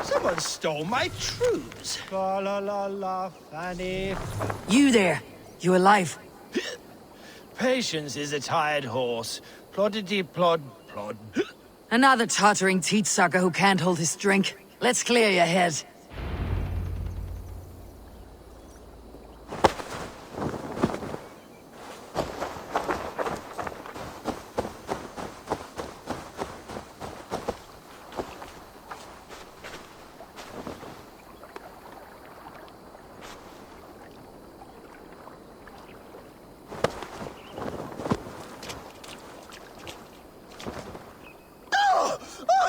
Someone stole my trews. Fa la la la, Fanny. You there! You alive? Patience is a tired horse. Ploddity plod plod. Another tottering teat-sucker who can't hold his drink. Let's clear your head.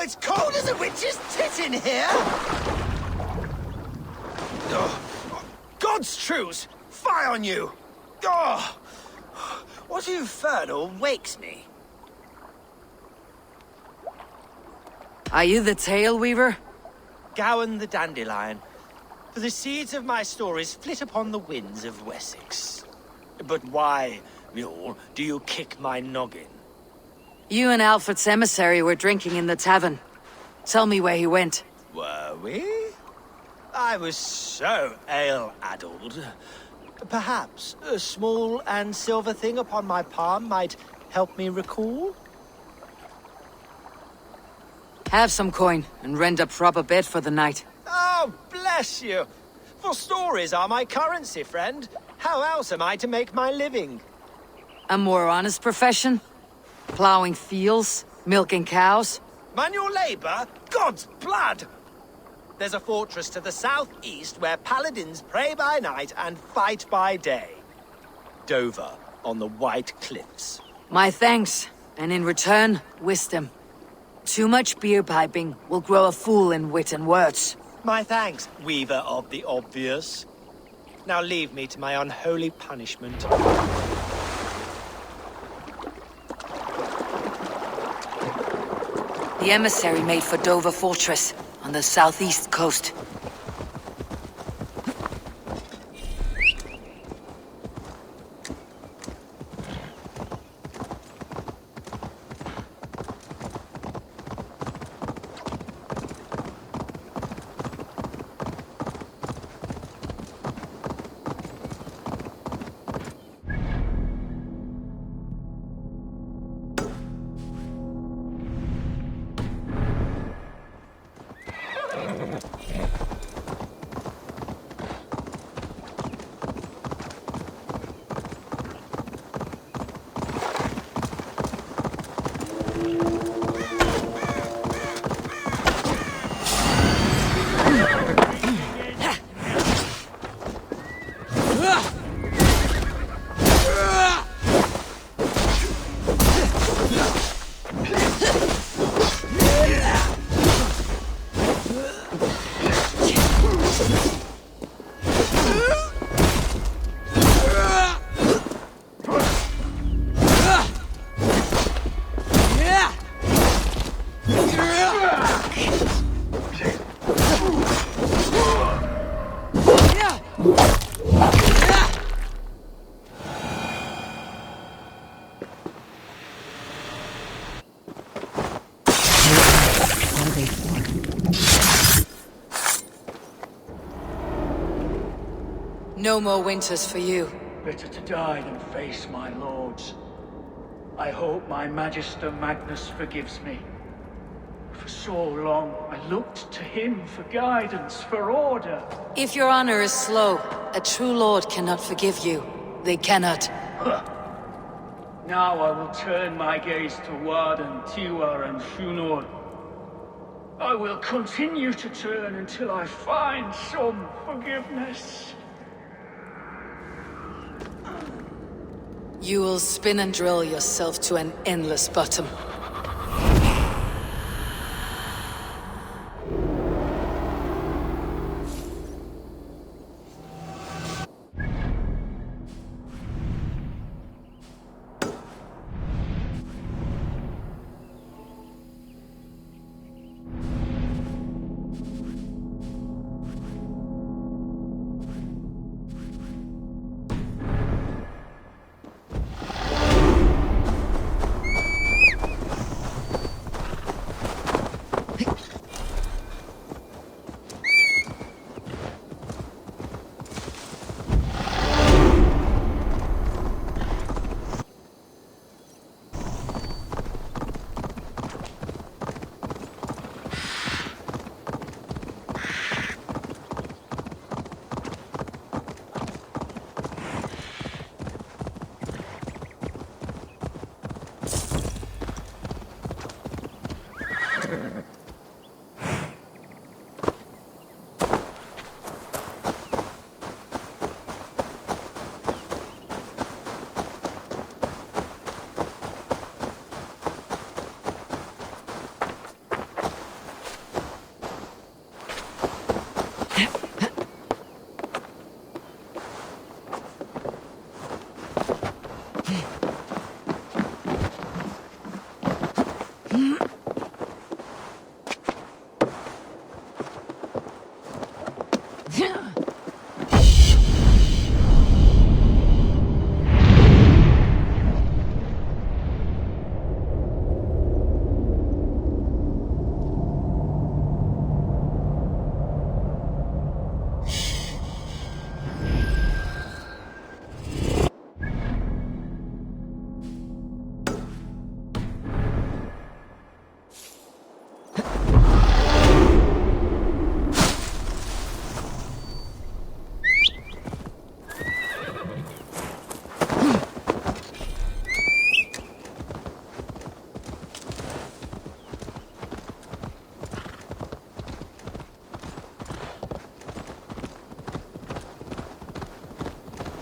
Oh, it's cold as a witch's tit in here! God's truce! Fie on you! Oh, what infernal wakes me? Are you the Tail Weaver? Gowan the Dandelion. For the seeds of my stories flit upon the winds of Wessex. But why, mule, do you kick my noggin? You and Alfred's emissary were drinking in the tavern. Tell me where he went. Were we? I was so ale-addled. Perhaps a small and silver thing upon my palm might help me recall? Have some coin and rent a proper bed for the night. Oh, bless you! For stories are my currency, friend. How else am I to make my living? A more honest profession? Plowing fields? Milking cows? Manual labor? God's blood! There's a fortress to the southeast where paladins pray by night and fight by day. Dover, on the White Cliffs. My thanks, and in return, wisdom. Too much beer piping will grow a fool in wit and words. My thanks, weaver of the obvious. Now leave me to my unholy punishment. The emissary made for Dover Fortress, on the southeast coast. No more winters for you. Better to die than face my lords. I hope my Magister Magnus forgives me. For so long, I looked to him for guidance, for order. If your honor is slow, a true lord cannot forgive you. They cannot. Now I will turn my gaze to Warden, Tiwar, and Shunor. I will continue to turn until I find some forgiveness. You will spin and drill yourself to an endless bottom.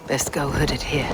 Best go hooded here.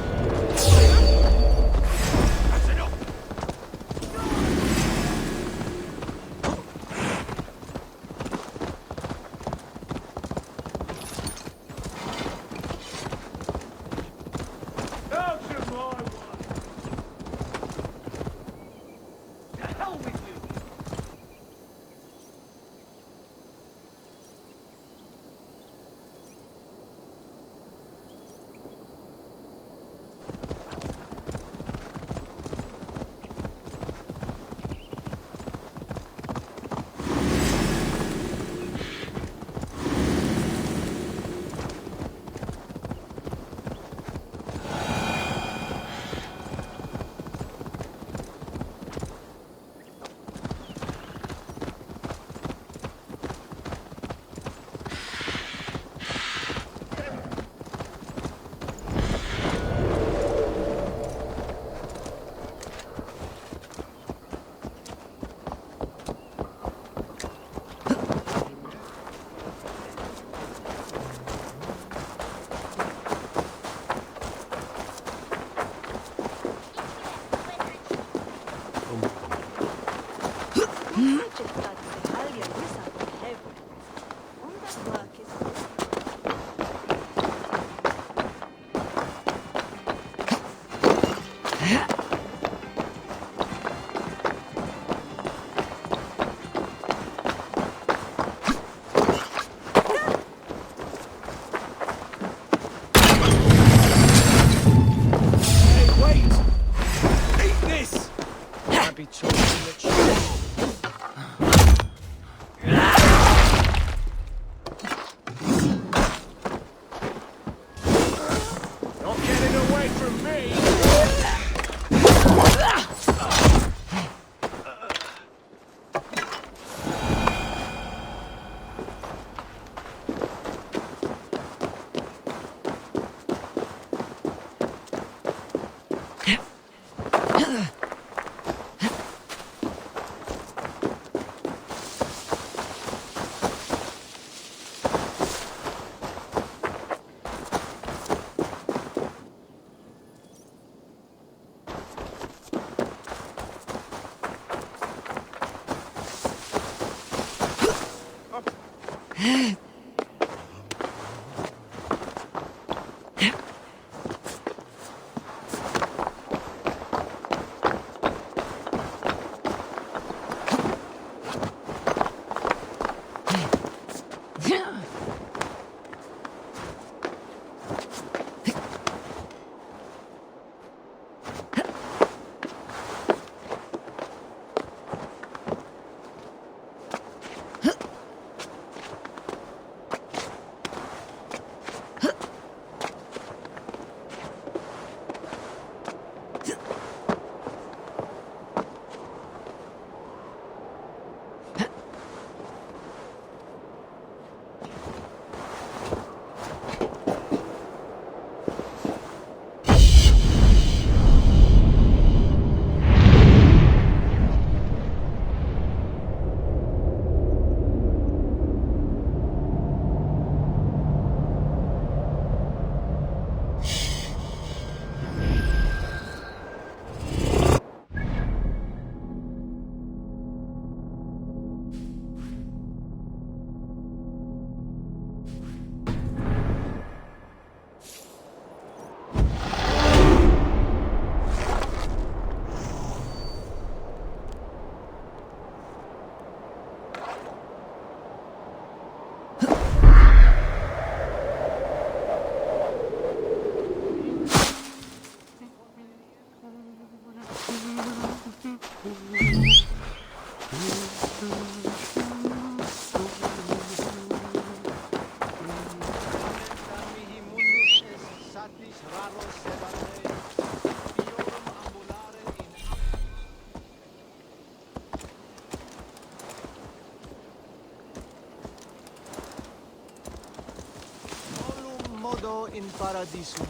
modo in paradisum.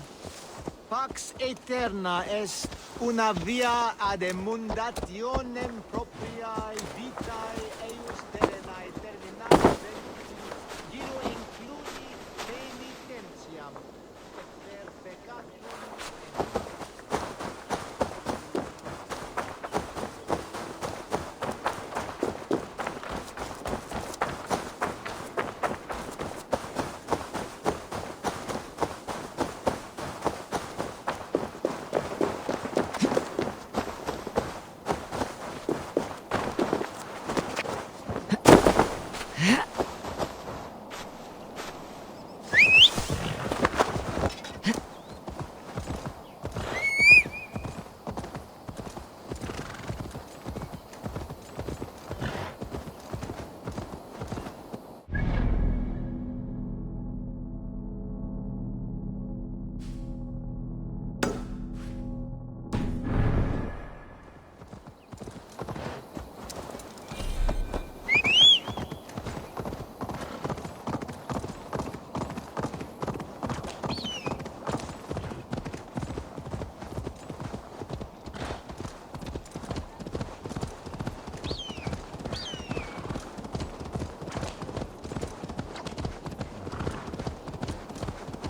Pax aeterna est una via ad emundationem propriae vitae eius terrenae terminae giro includi penitentiam et per peccatum.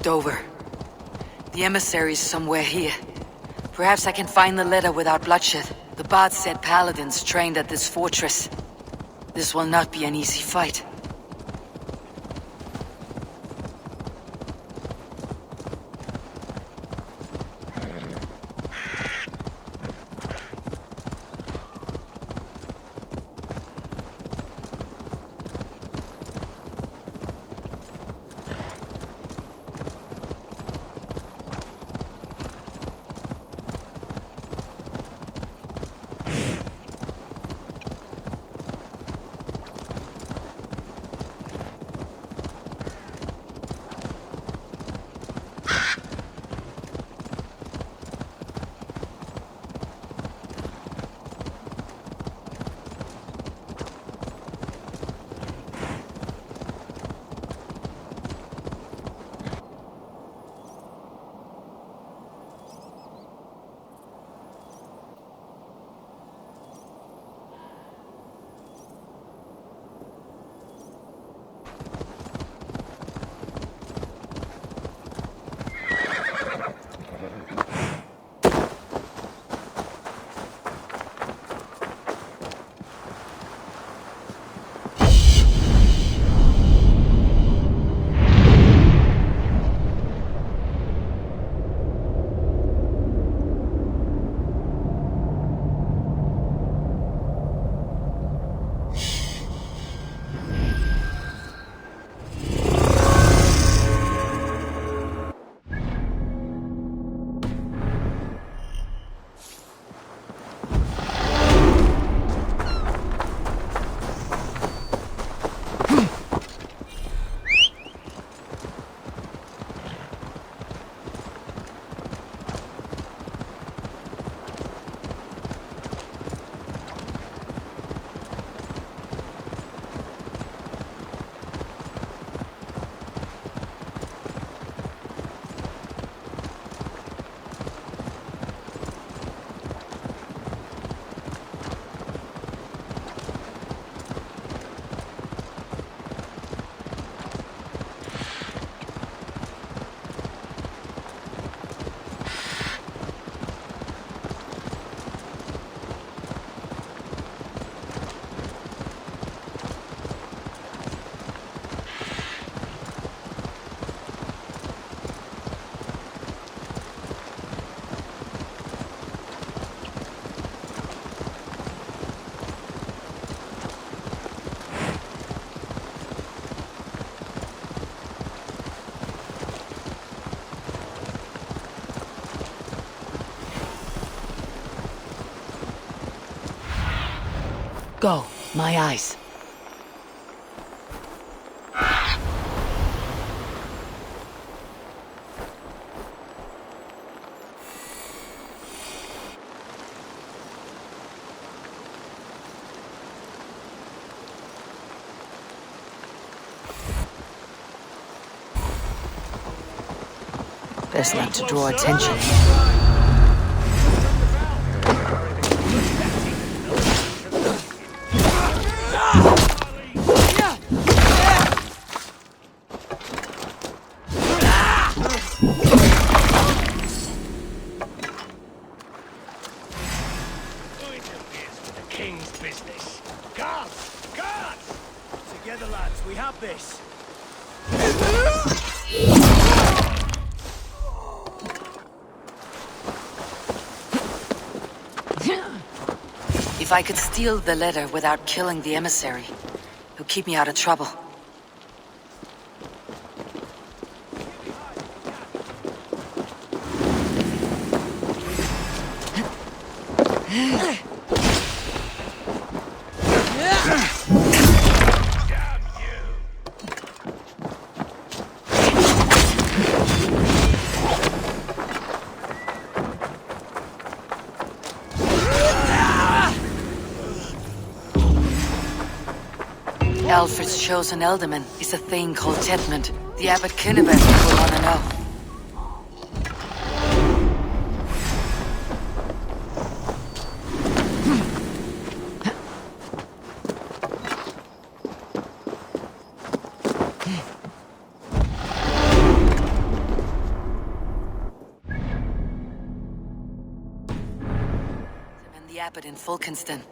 Dover. The emissary's somewhere here. Perhaps I can find the letter without bloodshed. The bard said paladins trained at this fortress. This will not be an easy fight. Go, my eyes. Best not to draw attention. King's business. Guards! Guards! Together, lads, we have this. If I could steal the letter without killing the emissary, it would keep me out of trouble. Alfred's chosen ealdorman is a thing called Tetmund. The Abbot Kinnebeth will want to know. And the Abbot in Fulkenston.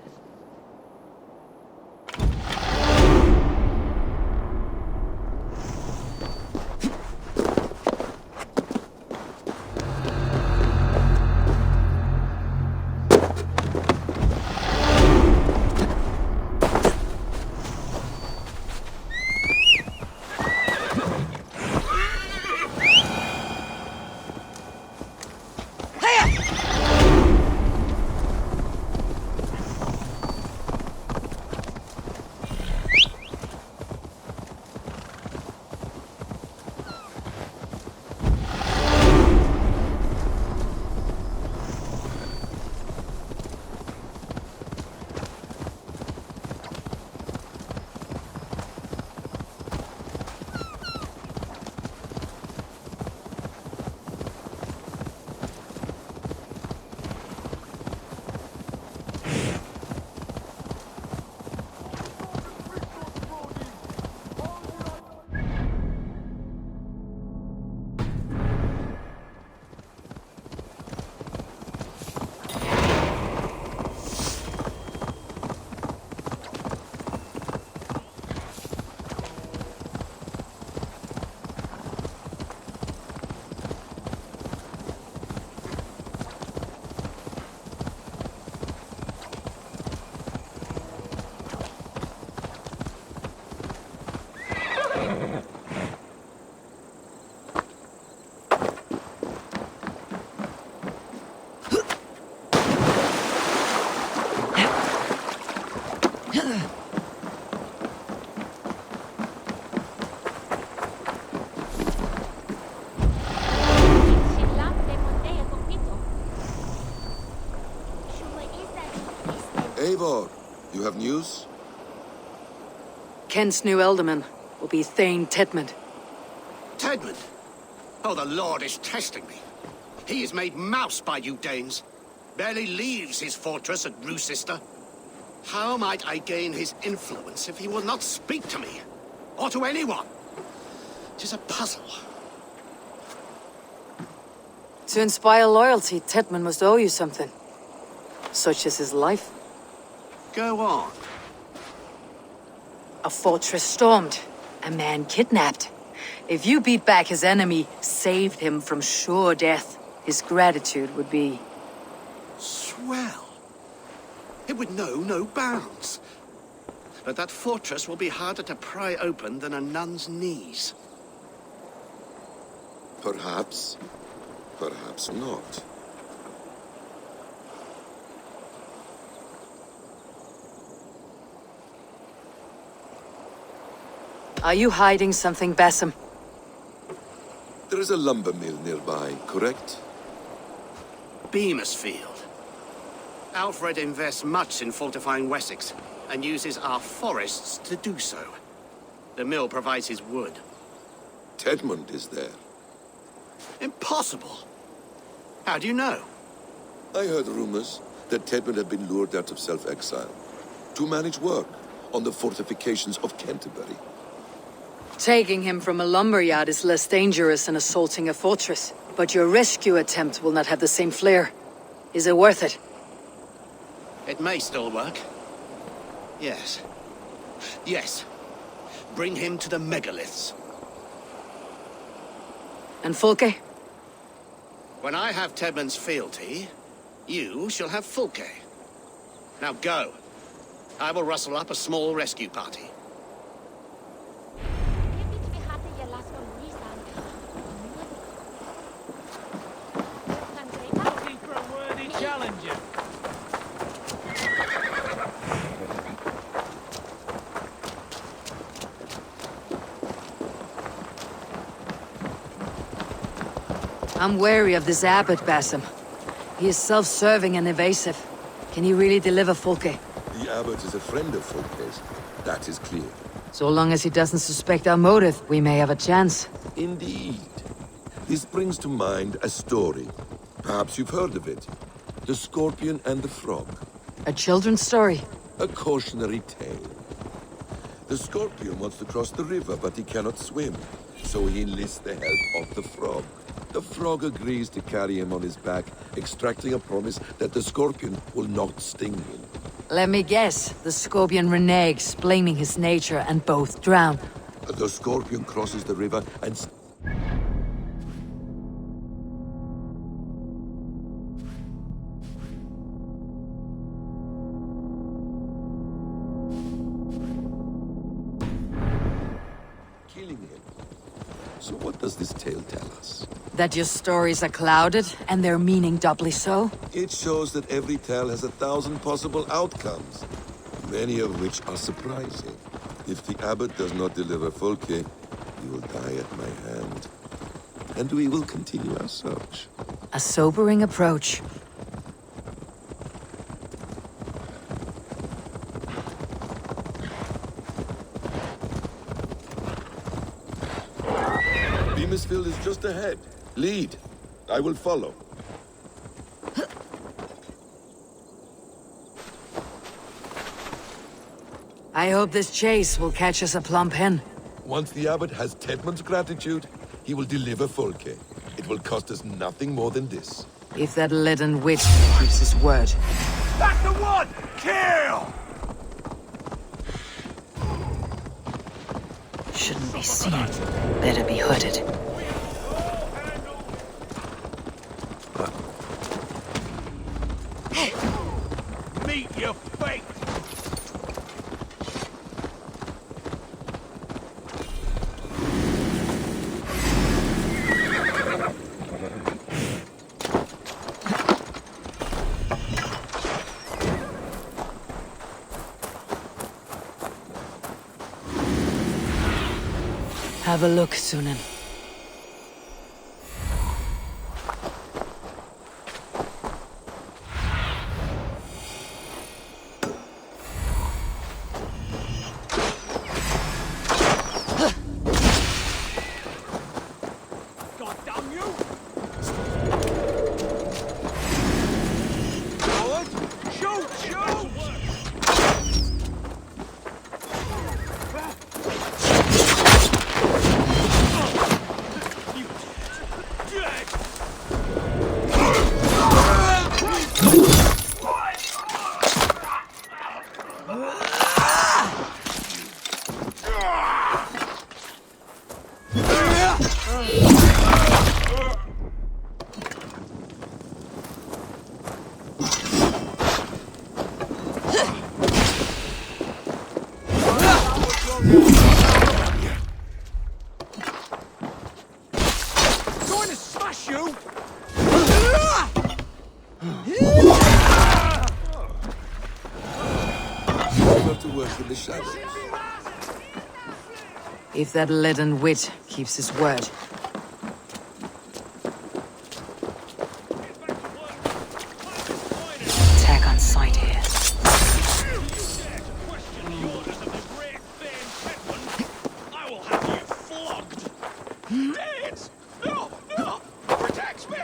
Eivor, you have news? Kent's new ealdorman will be Thane Tetmund. Tedmund? Oh, the Lord is testing me. He is made mouse by you Danes. Barely leaves his fortress at Roosister. How might I gain his influence if he will not speak to me? Or to anyone? 'Tis a puzzle. To inspire loyalty, Tetmund must owe you something. Such as his life. Go on. A fortress stormed. A man kidnapped. If you beat back his enemy, saved him from sure death, his gratitude would be... Swell. It would know no bounds. But that fortress will be harder to pry open than a nun's knees. Perhaps. Perhaps not. Are you hiding something, Basim? There is a lumber mill nearby, correct? Beamisfield. Alfred invests much in fortifying Wessex, and uses our forests to do so. The mill provides his wood. Tedmund is there. Impossible! How do you know? I heard rumors that Tedmund had been lured out of self-exile to manage work on the fortifications of Canterbury. Taking him from a lumberyard is less dangerous than assaulting a fortress. But your rescue attempt will not have the same flair. Is it worth it? It may still work. Yes. Yes. Bring him to the megaliths. And Fulke? When I have Tedmund's fealty, you shall have Fulke. Now go. I will rustle up a small rescue party. Looking for a worthy challenger. I'm wary of this abbot, Basim. He is self-serving and evasive. Can he really deliver Fulke? The abbot is a friend of Fulke's. That is clear. So long as he doesn't suspect our motive, we may have a chance. Indeed. This brings to mind a story. Perhaps you've heard of it. The Scorpion and the Frog. A children's story? A cautionary tale. The Scorpion wants to cross the river, but he cannot swim. So he enlists the help of the Frog. The Frog agrees to carry him on his back, extracting a promise that the Scorpion will not sting him. Let me guess. The Scorpion reneges, blaming his nature, and both drown. The Scorpion crosses the river and... killing him. So what does this tale tell us? That your stories are clouded, and their meaning doubly so? It shows that every tale has 1,000 possible outcomes, many of which are surprising. If the abbot does not deliver Fulke, he will die at my hand. And we will continue our search. A sobering approach. Beamisfield is just ahead. Lead. I will follow. I hope this chase will catch us a plump hen. Once the abbot has Tedmund's gratitude, he will deliver Fulke. It will cost us nothing more than this. If that leaden witch keeps his word. Back to one! Kill! Shouldn't be seen. Better be hooded. Meet your fate! Have a look, Sunan. If that leaden wit keeps his word. Attack on sight here. I will have you flogged! Danes! No! No! Protect me!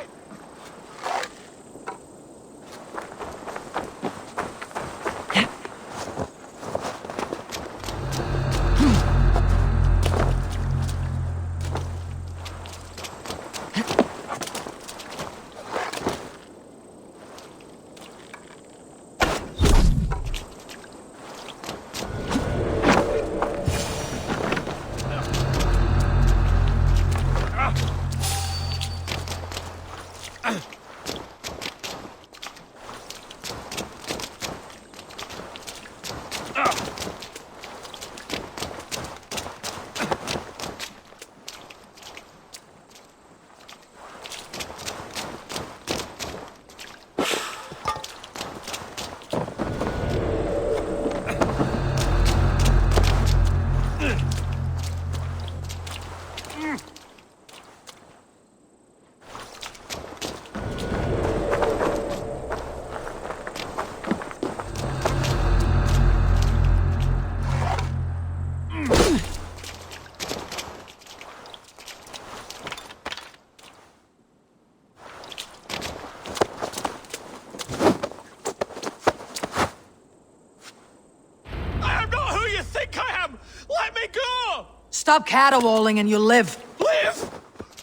Stop caterwauling and you'll live. Live?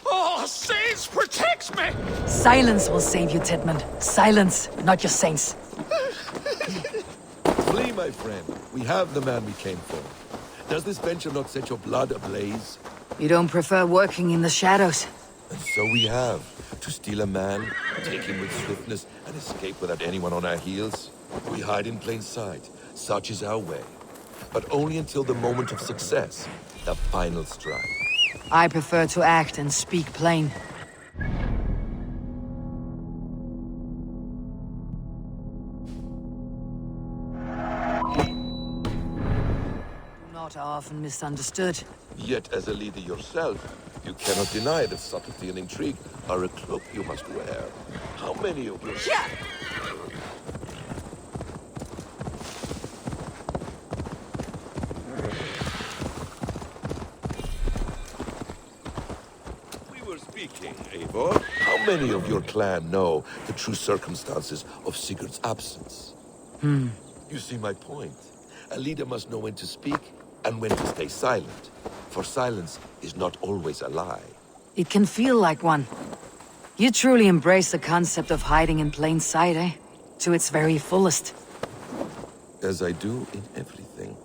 Oh, saints, protect me! Silence will save you, Tidmund. Silence, not your saints. Flee, my friend. We have the man we came for. Does this venture not set your blood ablaze? You don't prefer working in the shadows? And so we have. To steal a man, take him with swiftness, and escape without anyone on our heels? We hide in plain sight. Such is our way. But only until the moment of success. The final strike. I prefer to act and speak plain. Not often misunderstood. Yet, as a leader yourself, you cannot deny that subtlety and intrigue are a cloak you must wear. How many of your... Yeah. Speaking, Eivor, how many of your clan know the true circumstances of Sigurd's absence? You see my point. A leader must know when to speak and when to stay silent. For silence is not always a lie. It can feel like one. You truly embrace the concept of hiding in plain sight, eh? To its very fullest. As I do in everything.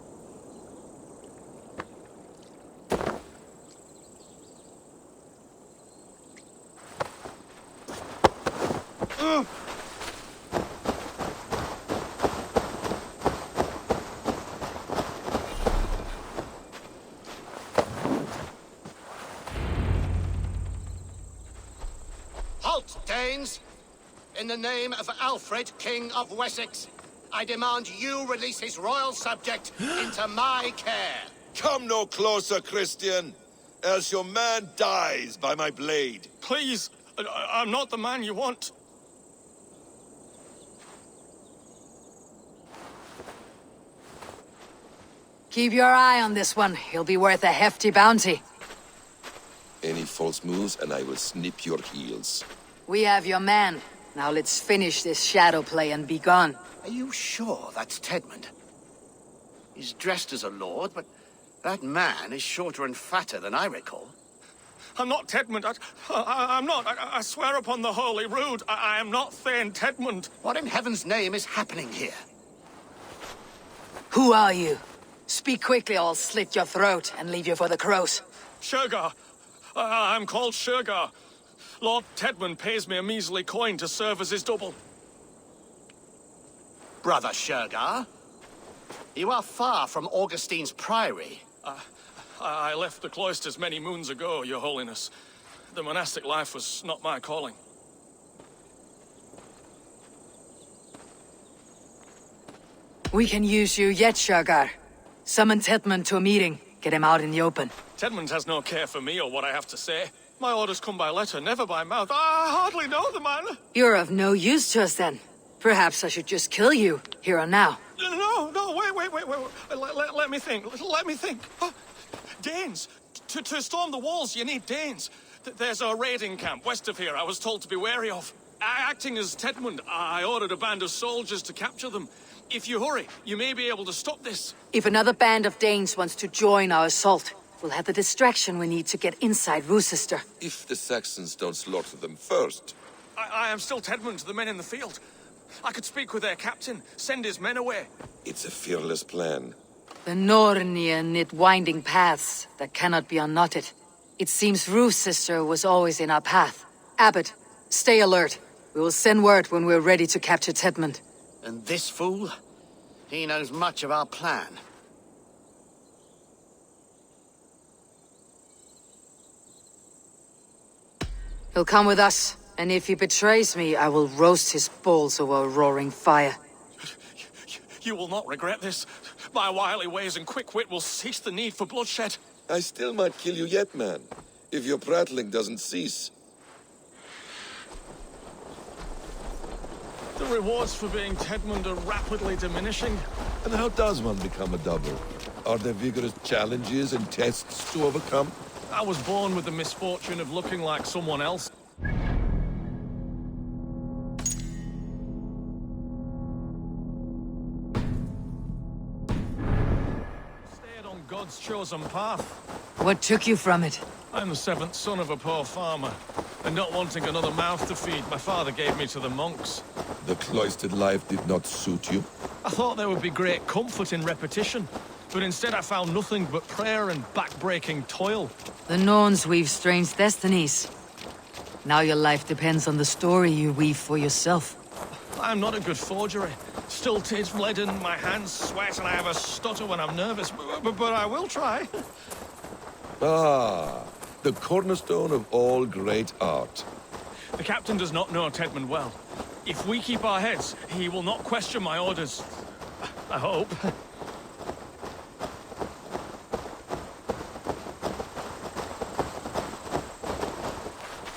Halt, Danes! In the name of Alfred, King of Wessex, I demand you release his royal subject into my care. Come no closer, Christian, else your man dies by my blade. Please, I'm not the man you want. Keep your eye on this one. He'll be worth a hefty bounty. Any false moves and I will snip your heels. We have your man. Now let's finish this shadow play and be gone. Are you sure that's Tedmund? He's dressed as a lord, but that man is shorter and fatter than I recall. I'm not Tedmund. I'm not. I swear upon the Holy Rood, I am not Thane Tedmund. What in heaven's name is happening here? Who are you? Speak quickly or I'll slit your throat and leave you for the crows. Shergar. I'm called Shergar. Lord Tedmund pays me a measly coin to serve as his double. Brother Shergar, you are far from Augustine's priory. I left the cloisters many moons ago, Your Holiness. The monastic life was not my calling. We can use you yet, Shergar. Summon Tedmund to a meeting. Get him out in the open. Tedmund has no care for me or what I have to say. My orders come by letter, never by mouth. I hardly know the man. You're of no use to us then. Perhaps I should just kill you, here and now. No, wait. Let me think. Danes. To storm the walls, you need Danes. There's a raiding camp west of here I was told to be wary of. Acting as Tedmund, I ordered a band of soldiers to capture them. If you hurry, you may be able to stop this. If another band of Danes wants to join our assault, we'll have the distraction we need to get inside Rochester. If the Saxons don't slaughter them first. I am still Tedmund to the men in the field. I could speak with their captain, send his men away. It's a fearless plan. The Nornia knit winding paths that cannot be unknotted. It seems Rochester was always in our path. Abbot, stay alert. We will send word when we're ready to capture Tedmund. And this fool? He knows much of our plan. He'll come with us, and if he betrays me, I will roast his balls over a roaring fire. You will not regret this. My wily ways and quick wit will cease the need for bloodshed. I still might kill you yet, man. If your prattling doesn't cease. The rewards for being Tedmund are rapidly diminishing. And how does one become a double? Are there vigorous challenges and tests to overcome? I was born with the misfortune of looking like someone else. Stayed on God's chosen path. What took you from it? I'm the seventh son of a poor farmer, and not wanting another mouth to feed, my father gave me to the monks. The cloistered life did not suit you? I thought there would be great comfort in repetition, but instead I found nothing but prayer and back-breaking toil. The Norns weave strange destinies. Now your life depends on the story you weave for yourself. I'm not a good forgery. Stilted, leaden, my hands sweat, and I have a stutter when I'm nervous, but I will try. Ah, the cornerstone of all great art. The captain does not know Tedmund well. If we keep our heads, he will not question my orders. I hope.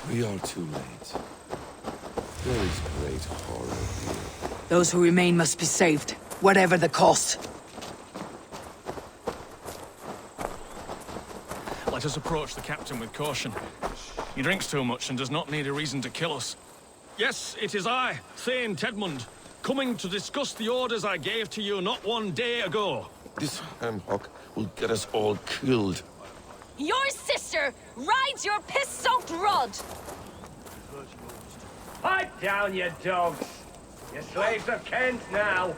We are too late. There is great horror here. Those who remain must be saved, whatever the cost. Let us approach the captain with caution. He drinks too much and does not need a reason to kill us. Yes, it is I, Thane Tedmund, coming to discuss the orders I gave to you not one day ago. This hamhock will get us all killed. Your sister rides your piss-soaked rod! Pipe down, you dogs! Your slaves of Kent now!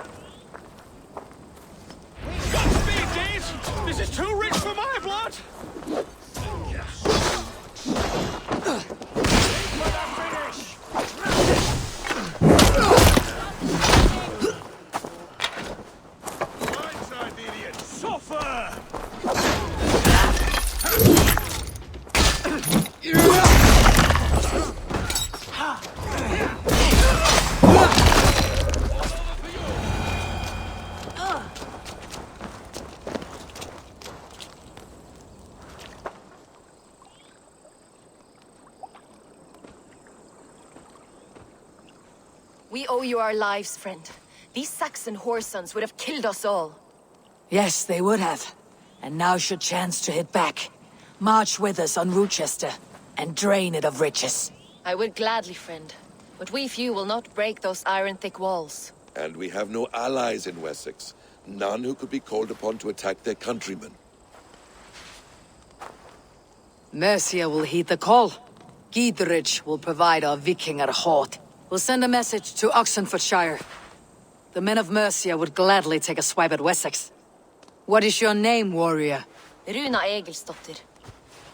Godspeed, Danes! This is too rich for my blood! We owe you our lives, friend. These Saxon whoresons would have killed us all. Yes, they would have. And now's your chance to hit back. March with us on Rochester, and drain it of riches. I would gladly, friend. But we few will not break those iron-thick walls. And we have no allies in Wessex. None who could be called upon to attack their countrymen. Mercia will heed the call. Gidrich will provide our Vikinger hoard. We'll send a message to Oxenfordshire. The men of Mercia would gladly take a swipe at Wessex. What is your name, warrior? Runa Egilsdotter.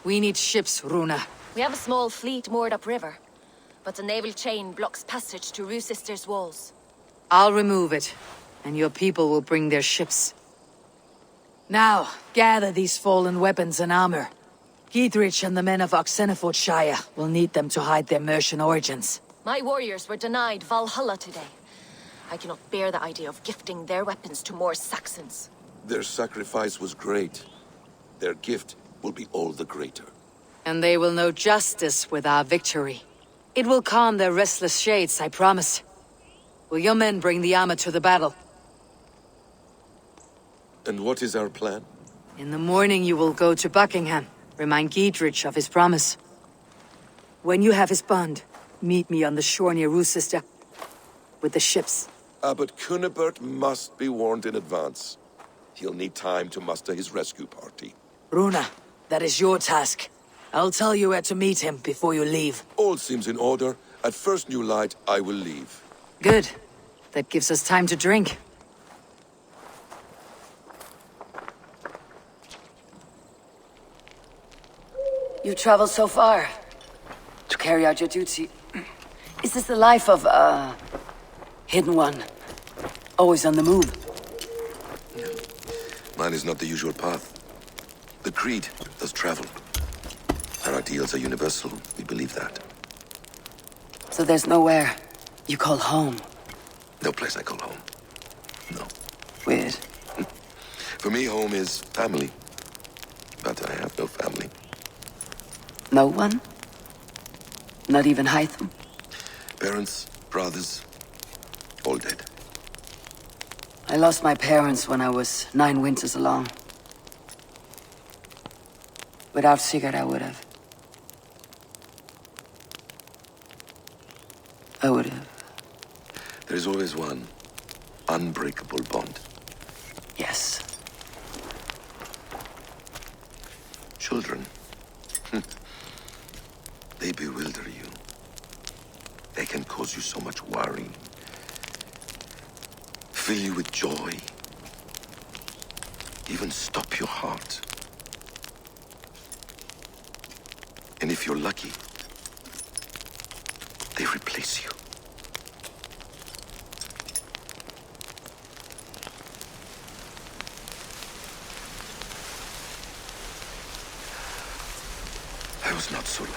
We need ships, Runa. We have a small fleet moored upriver, but the naval chain blocks passage to Rochester's walls. I'll remove it, and your people will bring their ships. Now, gather these fallen weapons and armor. Gidrich and the men of Oxenfordshire will need them to hide their Mercian origins. My warriors were denied Valhalla today. I cannot bear the idea of gifting their weapons to more Saxons. Their sacrifice was great. their gift will be all the greater. And they will know justice with our victory. It will calm their restless shades, I promise. Will your men bring the armor to the battle? And what is our plan? In the morning you will go to Buckingham, remind Giedrich of his promise. When you have his bond, meet me on the shore near Roosister, with the ships. Abbot Cunibert must be warned in advance. He'll need time to muster his rescue party. Runa, that is your task. I'll tell you where to meet him before you leave. All seems in order. At first new light, I will leave. Good. That gives us time to drink. You traveled so far to carry out your duty. Is this the life of a hidden one? Always on the move? Mine is not the usual path. The Creed does travel. Our ideals are universal. We believe that. So there's nowhere you call home? No place I call home. No. Weird. For me, home is family. But I have no family. No one? Not even Hytham? Parents, brothers, all dead. I lost my parents when I was 9 winters along. Without Sigurd, I would have. There is always one unbreakable bond. Yes. Children. They bewilder you. They can cause you so much worry. Fill you with joy. Even stop your heart. And if you're lucky, they replace you. I was not so lucky.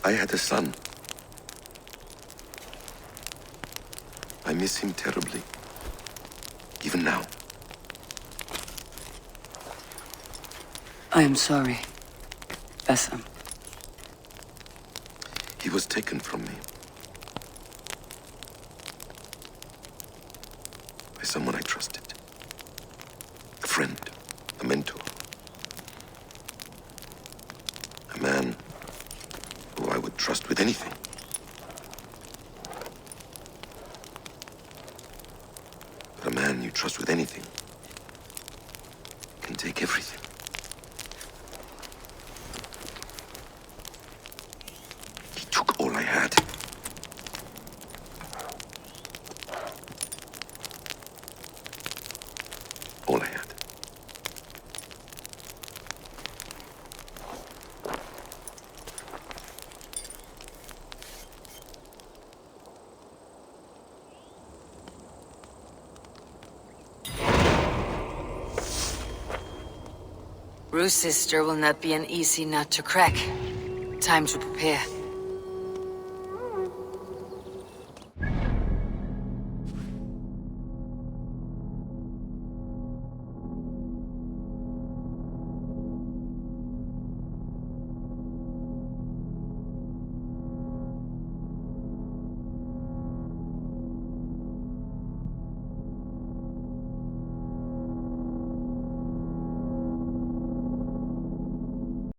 I had a son. I miss him terribly. Even now. I am sorry, Bassam. He was taken from me. By someone I trusted. A friend, a mentor. A man who I would trust with anything. But a man you trust with anything can take everything. He took all I had. All I had. Rue's sister will not be an easy nut to crack. Time to prepare.